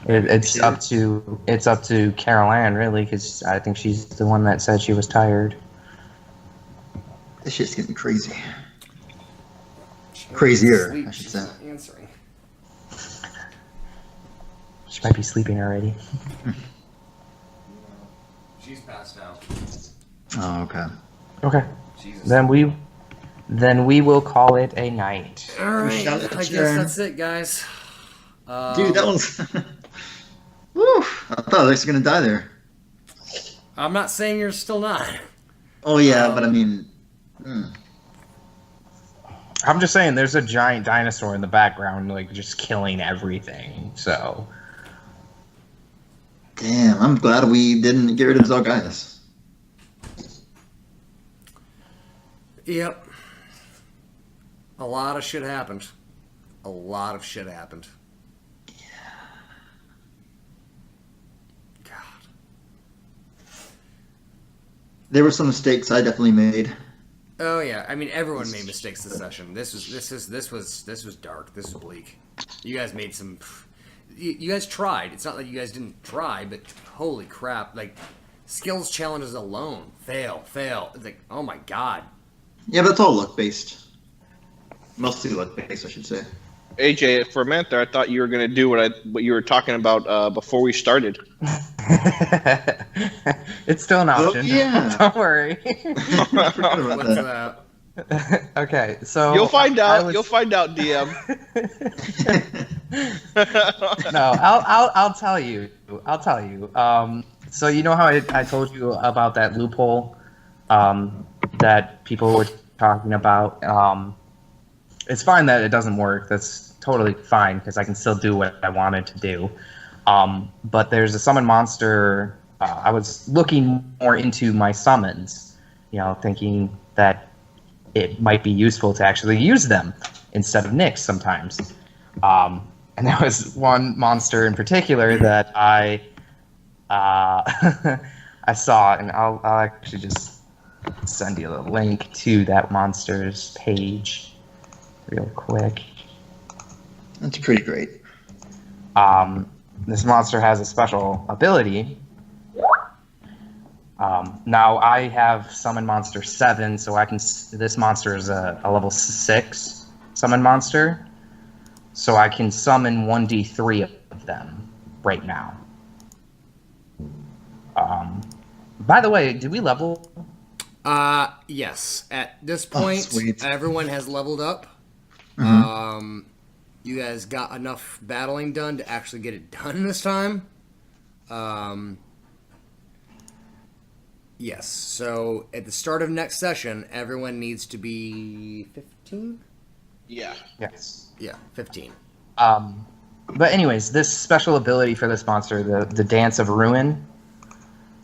It's up to Caroline, really, because I think she's the one that said she was tired. This shit's getting crazy. Crazier, I should She's say. not answering. She might be sleeping already. She's passed out. Oh, okay. Okay. Jesus. Then we will call it a night. Alright, Shout I out to guess Sharon. that's it, guys. Dude, that was... Woo! I thought I was actually gonna die there. I'm not saying you're still not. Oh yeah, but I mean... I'm just saying, there's a giant dinosaur in the background, like, just killing everything, so... Damn, I'm glad we didn't get rid of Zelgaius. Yep. A lot of shit happened. A lot of shit happened. God. There were some mistakes I definitely made. Oh yeah, I mean everyone made mistakes this session. This was dark. This was bleak. You guys made some. You guys tried. It's not like you guys didn't try, but holy crap! Like skills challenges alone, fail. It's like, oh my god. Yeah, but it's all luck-based. Mostly luck-based, I should say. AJ, for a minute there, I thought you were going to do what you were talking about before we started. It's still an option. Yeah. Don't worry. I forgot about What's that. that? Okay, so You'll find out. You'll find out, DM. No, I'll tell you. I'll tell you. So you know how I told you about that loophole that people were talking about? It's fine that it doesn't work. That's totally fine because I can still do what I wanted to do. But there's a summon monster. I was looking more into my summons, thinking that it might be useful to actually use them instead of Nyx sometimes. And there was one monster in particular that I saw, and I'll actually just send you the link to that monster's page real quick. That's pretty great. This monster has a special ability. Now I have summon monster 7, so I can. This monster is a level 6 summon monster, so I can summon 1d3 of them right now. By the way, did we level? Yes. At this point, sweet. everyone has leveled up. Mhm. You guys got enough battling done to actually get it done this time. Yes. So at the start of next session, everyone needs to be 15. Yeah. Yes. Yeah, 15. But anyways, this special ability for this monster, the Dance of Ruin.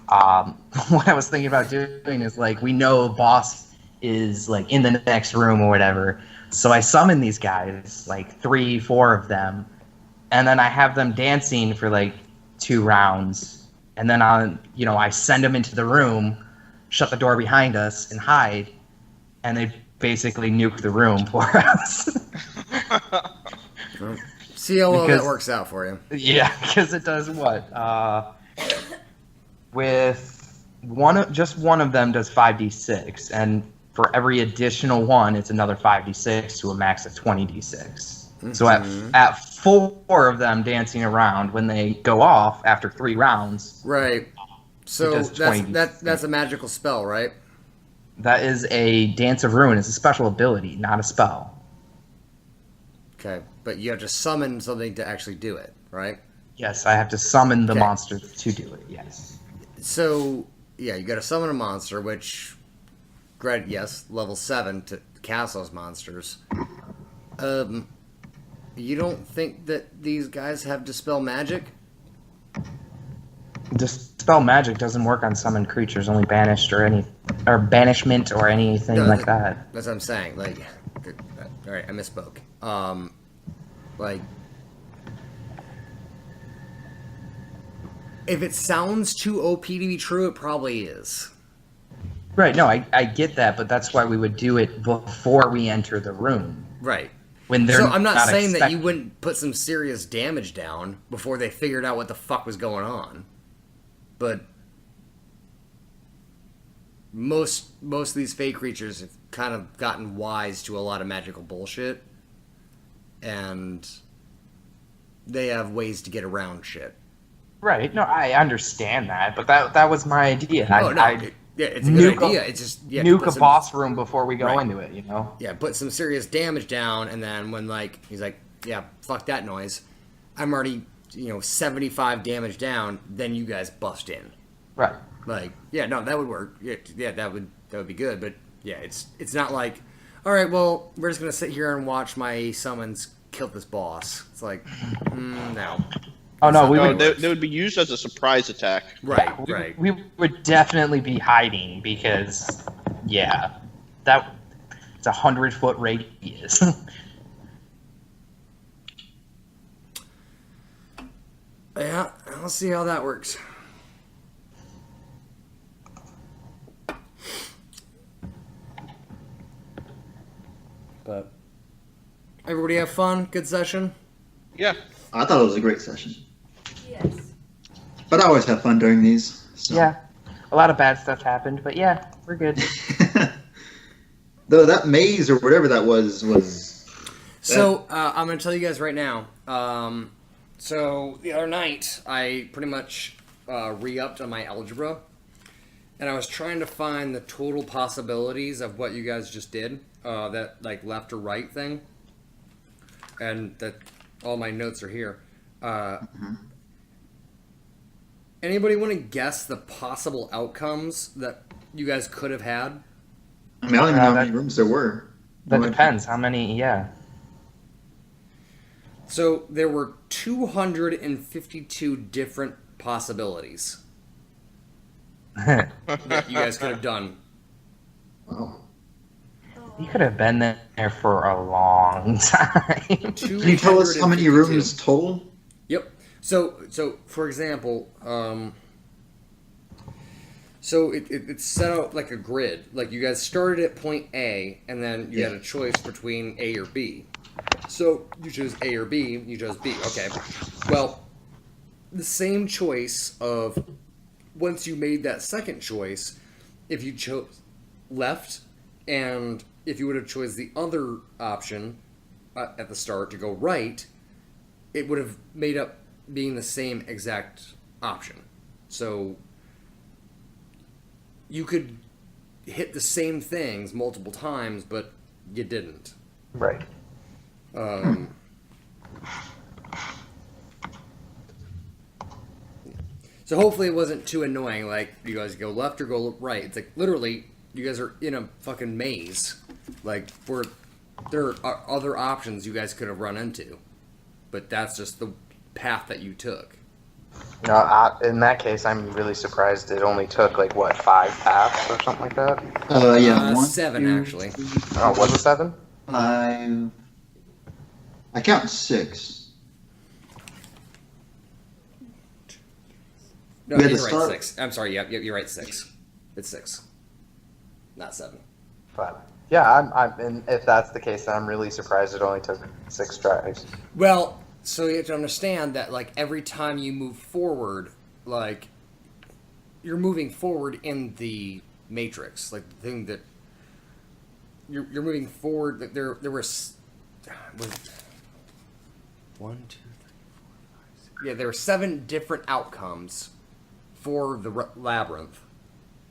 What I was thinking about doing is like we know boss is like in the next room or whatever. So I summon these guys, like 3, 4 of them, and then I have them dancing for like 2 rounds, and then I send them into the room, shut the door behind us, and hide, and they basically nuke the room for us. See how well that Because- works out for you. Yeah, because it does what? With just one of them does 5d6, and for every additional one, it's another 5d6 to a max of 20d6. So at 4 of them dancing around, when they go off after 3 rounds, Right. So does 20. that's a magical spell, right? that is a Dance of Ruin. It's a special ability, not a spell. Okay, but you have to summon something to actually do it, right? Yes, I have to summon the Okay. monster to do it. Yes. So yeah, you got to summon a monster, which, yes, level 7 to cast those monsters. You don't think that these guys have dispel magic? Dispel magic doesn't work on summoned creatures, only banished or banishment or anything No, like that. That's what I'm saying. Like, all right, I misspoke. Like, if it sounds too OP to be true, it probably is. Right, no, I get that, but that's why we would do it before we enter the room. Right. When they're So I'm not saying that you expecting- wouldn't put some serious damage down before they figured out what the fuck was going on. But most of these fake creatures have kind of gotten wise to a lot of magical bullshit. And they have ways to get around shit. Right, no, I understand that, but that was my idea. Oh, no. I Yeah, it's a good nuke a- idea. It's just you have to nuke put a some- boss room before we go Right. into it, you know? Yeah, put some serious damage down, and then when he's like, yeah, fuck that noise. I'm already 75 damage down. Then you guys bust in. Right. Like, yeah, no, that would work. Yeah, that would be good. But yeah, it's not like, all right, well, we're just gonna sit here and watch my summons kill this boss. It's like, no. Oh no, we No, would they would be used as a surprise attack. Right, we, right. we would definitely be hiding because, yeah, it's 100-foot radius. Yeah, I'll see how that works. But everybody have fun? Good session? Yeah. I thought it was a great session, Yes. but I always have fun during these. So. Yeah, a lot of bad stuff happened, but yeah, we're good. Though that maze or whatever that was. So, I'm going to tell you guys right now. So, the other night, I pretty much re-upped on my algebra. And I was trying to find the total possibilities of what you guys just did. That, like, left or right thing. And that all my notes are here. Anybody want to guess the possible outcomes that you guys could have had? I mean, I don't even know how that- many rooms there were. That depends. How many? Yeah. So there were 252 different possibilities that you guys could have done. Wow. You could have been there for a long time. Can you tell us how many 252. rooms total? Yep. So for example, so it's set out like a grid. Like you guys started at point A, and then you had a choice between A or B. So you chose A or B. You chose B. Okay. Well, the same choice of once you made that second choice, if you chose left, and if you would have chose the other option at the start to go right, it would have made up being the same exact option. So you could hit the same things multiple times, but you didn't. Right. So hopefully it wasn't too annoying. Like, you guys go left or go right. It's like literally you guys are in a fucking maze. Like, where there are other options you guys could have run into, but that's just the path that you took. No, in that case, I'm really surprised it only took, like, what, 5 paths or something like that? Yeah, 1, 7 2, actually. 3, Oh, was it 7? 5. I count 6. No, We had you're to right. start- 6. I'm sorry. Yep, you're right. 6. It's 6, not 7. But, yeah, and if that's the case, then I'm really surprised it only took 6 tries. Well, so you have to understand that, like, every time you move forward, like, you're moving forward in the matrix, like the thing that you're moving forward. Like, there was 1, 2, 3, 4, 5, 6. Yeah, there were 7 different outcomes for the labyrinth,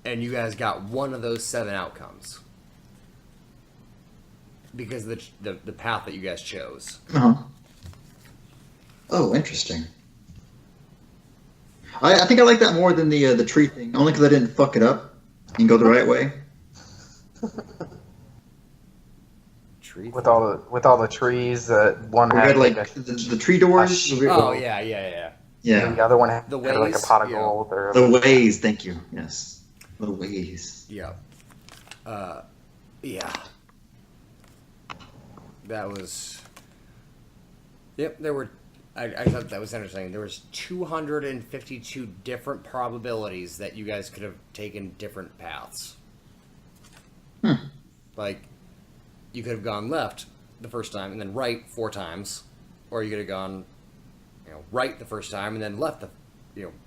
and you guys got one of those 7 outcomes because of the path that you guys chose. Uh-huh. Oh, interesting. I think I like that more than the tree thing, only because I didn't fuck it up and go the right way. Tree With all the trees, one We had had like like a, the tree doors. Oh yeah. Yeah. the other one had, The like a ways, pot of yeah. gold. Or The ways. Thank you. Yes. The ways. Yeah. Yeah. That was. Yep, there were. I thought that was interesting. There was 252 different probabilities that you guys could have taken different paths. Like, you could have gone left the first time and then right 4 times, or you could have gone, right the first time and then left a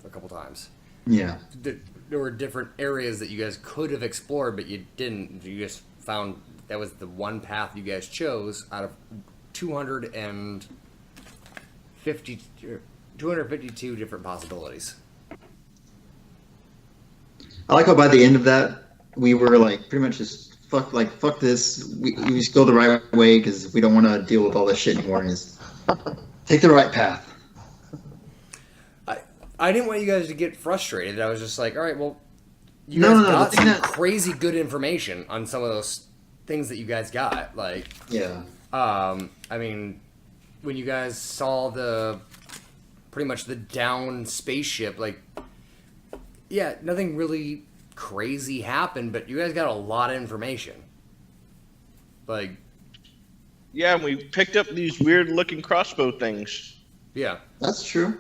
couple times. Yeah. There were different areas that you guys could have explored, but you didn't. You just found that was the one path you guys chose out of 252 different possibilities. I like how by the end of that, we were like pretty much just fuck this. We just go the right way because we don't want to deal with all this shit anymore. Just take the right path. I didn't want you guys to get frustrated. I was just like, all right, well, you guys got some crazy good information on some of those things that you guys got. Like, Yeah. I mean, when you guys saw pretty much the down spaceship, like, yeah, nothing really crazy happened, but you guys got a lot of information. Like, Yeah, and we picked up these weird looking crossbow things. yeah. That's true.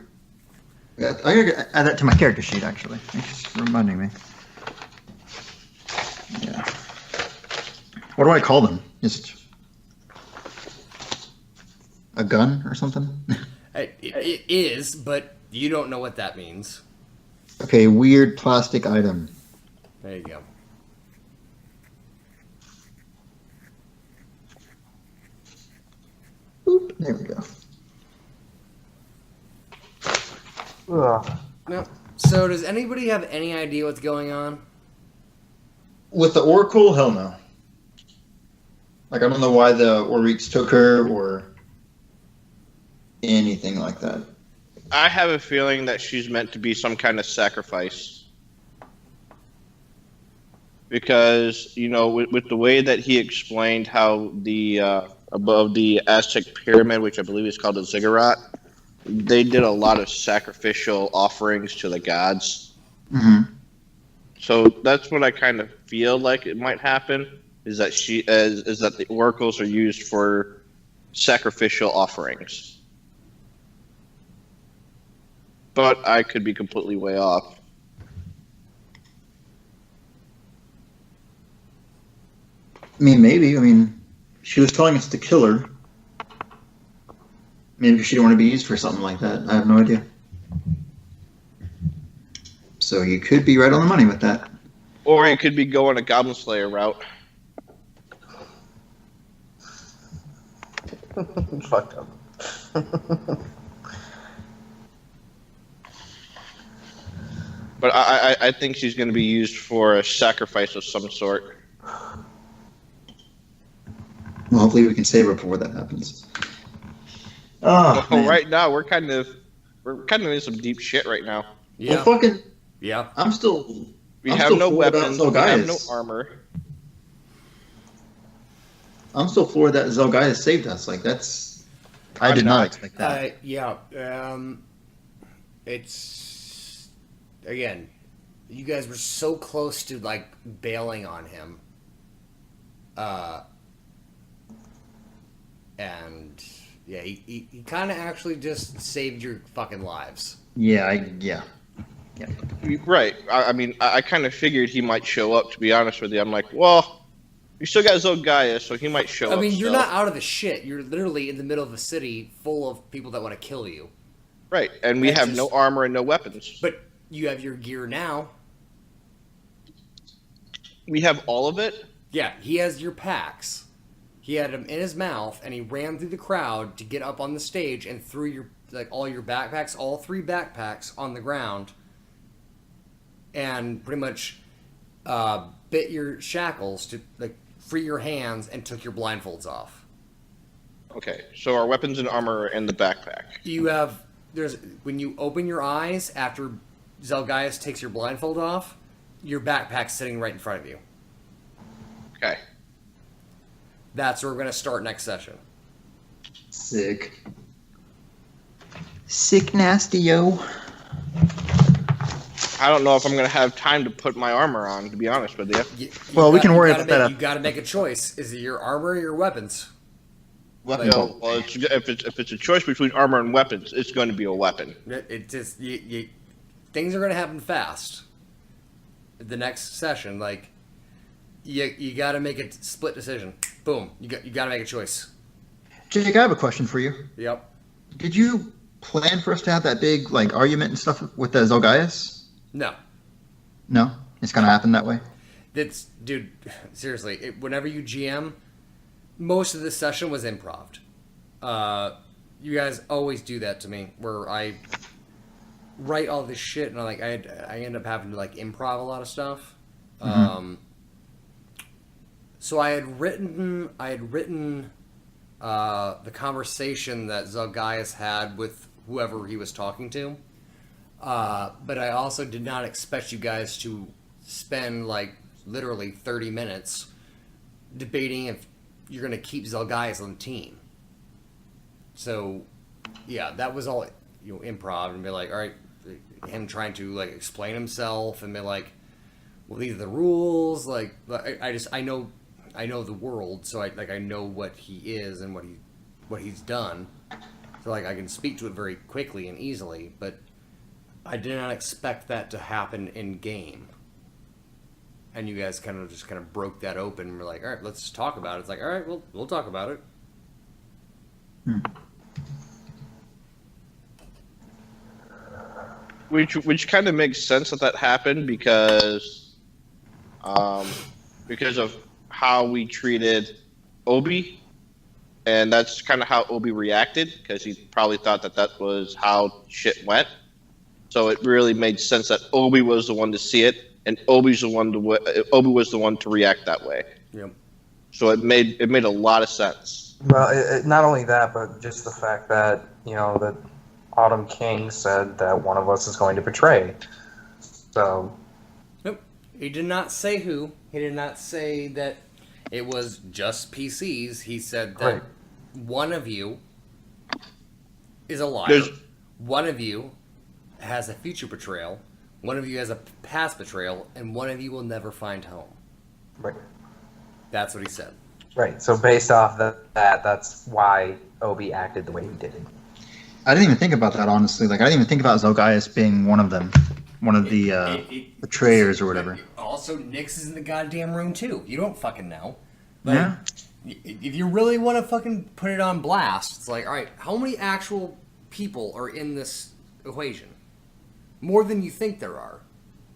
Yeah, I gotta add that to my character sheet, actually. Thanks for reminding me. Yeah. What do I call them? Just a gun or something? It is, but you don't know what that means. Okay, weird plastic item. There you go. Boop, there we go. Ugh. No. So, does anybody have any idea what's going on? With the Oracle, hell no. Like, I don't know why the Oryx took her or anything like that. I have a feeling that she's meant to be some kind of sacrifice. Because, with the way that he explained how the above the Aztec pyramid, which I believe is called a ziggurat, they did a lot of sacrificial offerings to the gods. Mm-hmm. So that's what I kind of feel like it might happen, is that is that the oracles are used for sacrificial offerings. But I could be completely way off. I mean, maybe. I mean, she was telling us to kill her. Maybe she didn't want to be used for something like that. I have no idea. So you could be right on the money with that. Or it could be going a Goblin Slayer route. Fucked up. But I think she's going to be used for a sacrifice of some sort. Well, hopefully we can save her before that happens. Oh, Well, man. right now we're kind of in some deep shit right now. Yeah. Well, fucking, Yeah. I'm still. We I'm have still no floored about weapons. We have no Zelgaius. armor. I'm still floored that Zelgaius saved us. Like that's. I did not expect that. Yeah. It's again, you guys were so close to like bailing on him. And yeah, he kind of actually just saved your fucking lives. Yeah. Right. I mean, I kind of figured he might show up, to be honest with you. I'm like, well, you still got Zelgaius, so he might show up. I mean, you're still. not out of the shit. You're literally in the middle of a city full of people that want to kill you. Right, and we That's have just- no armor and no weapons. But you have your gear now. We have all of it? Yeah, he has your packs. He had them in his mouth, and he ran through the crowd to get up on the stage and threw your all your backpacks, all 3 backpacks, on the ground, and pretty much bit your shackles to free your hands and took your blindfolds off. Okay, so our weapons and armor are in the backpack. You have when you open your eyes after Zelgaius takes your blindfold off, your backpack's sitting right in front of you. Okay. That's where we're gonna start next session. Sick. Sick nasty, yo. I don't know if I'm going to have time to put my armor on, to be honest with you. Well, we can worry about that. You gotta make a choice. Is it your armor or your weapons? Weapon. No, well, if it's a choice between armor and weapons, it's going to be a weapon. It just things are gonna happen fast. The next session, you gotta make a split decision. Boom, you gotta make a choice. Jake, I have a question for you. Yep. Did you plan for us to have that big argument and stuff with the Zelgaius? No. No, it's gonna happen that way. Dude. Seriously, whenever you GM, most of this session was improv. You guys always do that to me, where I write all this shit and I end up having to improv a lot of stuff. Mm-hmm. So I had written the conversation that Zelgaius had with whoever he was talking to. But I also did not expect you guys to spend literally 30 minutes debating if you're going to keep Zelgaius on the team. So, yeah, that was all improv, and be all right, him trying to explain himself and be well, these are the rules. I know the world, so I know what he is and what he's done. So I can speak to it very quickly and easily, but I did not expect that to happen in game. And you guys kind of broke that open and were all right, let's talk about it. It's all right, we'll talk about it. Which kind of makes sense that happened because of how we treated Obi, and that's kind of how Obi reacted, because he probably thought that was how shit went. So it really made sense that Obi was the one to see it, and Obi was the one to react that way. Yep. So it made a lot of sense. Well, not only that, but just the fact that that Autumn King said that one of us is going to betray. So. Nope. He did not say who. He did not say that it was just PCs. He said that one of you is a liar. One of you has a future betrayal. One of you has a past betrayal, and one of you will never find home. Right. That's what he said. Right. So based off that's why Obi acted the way he did. I didn't even think about that, honestly. I didn't even think about Zelgaius being one of them, one of the betrayers or whatever. Also, Nyx is in the goddamn room too. You don't fucking know. Yeah. If you really want to fucking put it on blast, it's all right, how many actual people are in this equation? More than you think there are.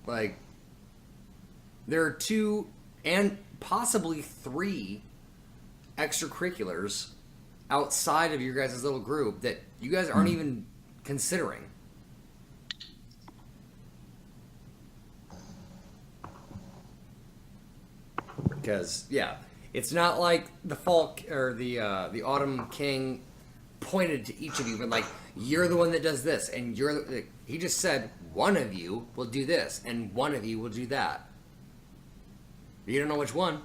There are 2 and possibly 3 extracurriculars outside of your guys' little group that you guys aren't even considering. because it's not like the Falk or the Autumn King pointed to each of you, but like you're the one that does this, and he just said one of you will do this, and one of you will do that. You don't know which one.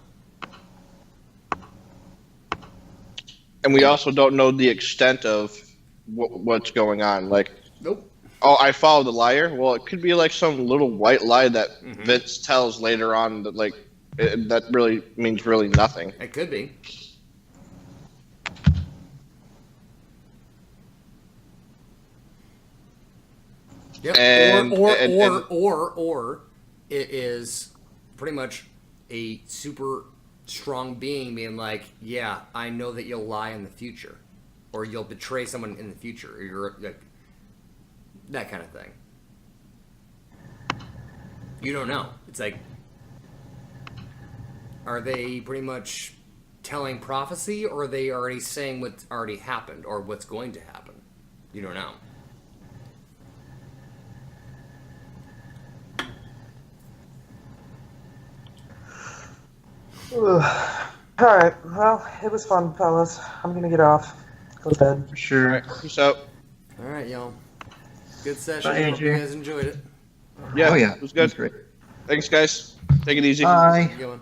And we also don't know the extent of what's going on. Like, Nope. oh, I followed the liar. Well, it could be like some little white lie that Vince tells later on that like that really means really nothing. It could be. Yep. And- or it is pretty much a super strong being being like, yeah, I know that you'll lie in the future, or you'll betray someone in the future, or you're like that kind of thing. You don't know. It's like, are they pretty much telling prophecy, or are they already saying what's already happened or what's going to happen? You don't know. Alright, well, it was fun, fellas. I'm gonna get off. Go to bed. For sure. All right, peace out. All right, y'all. Good session. Bye, Hope you AJ. guys enjoyed it. Yeah, Oh yeah. it was good. Great. Thanks, guys. Take it easy. Bye. Good one.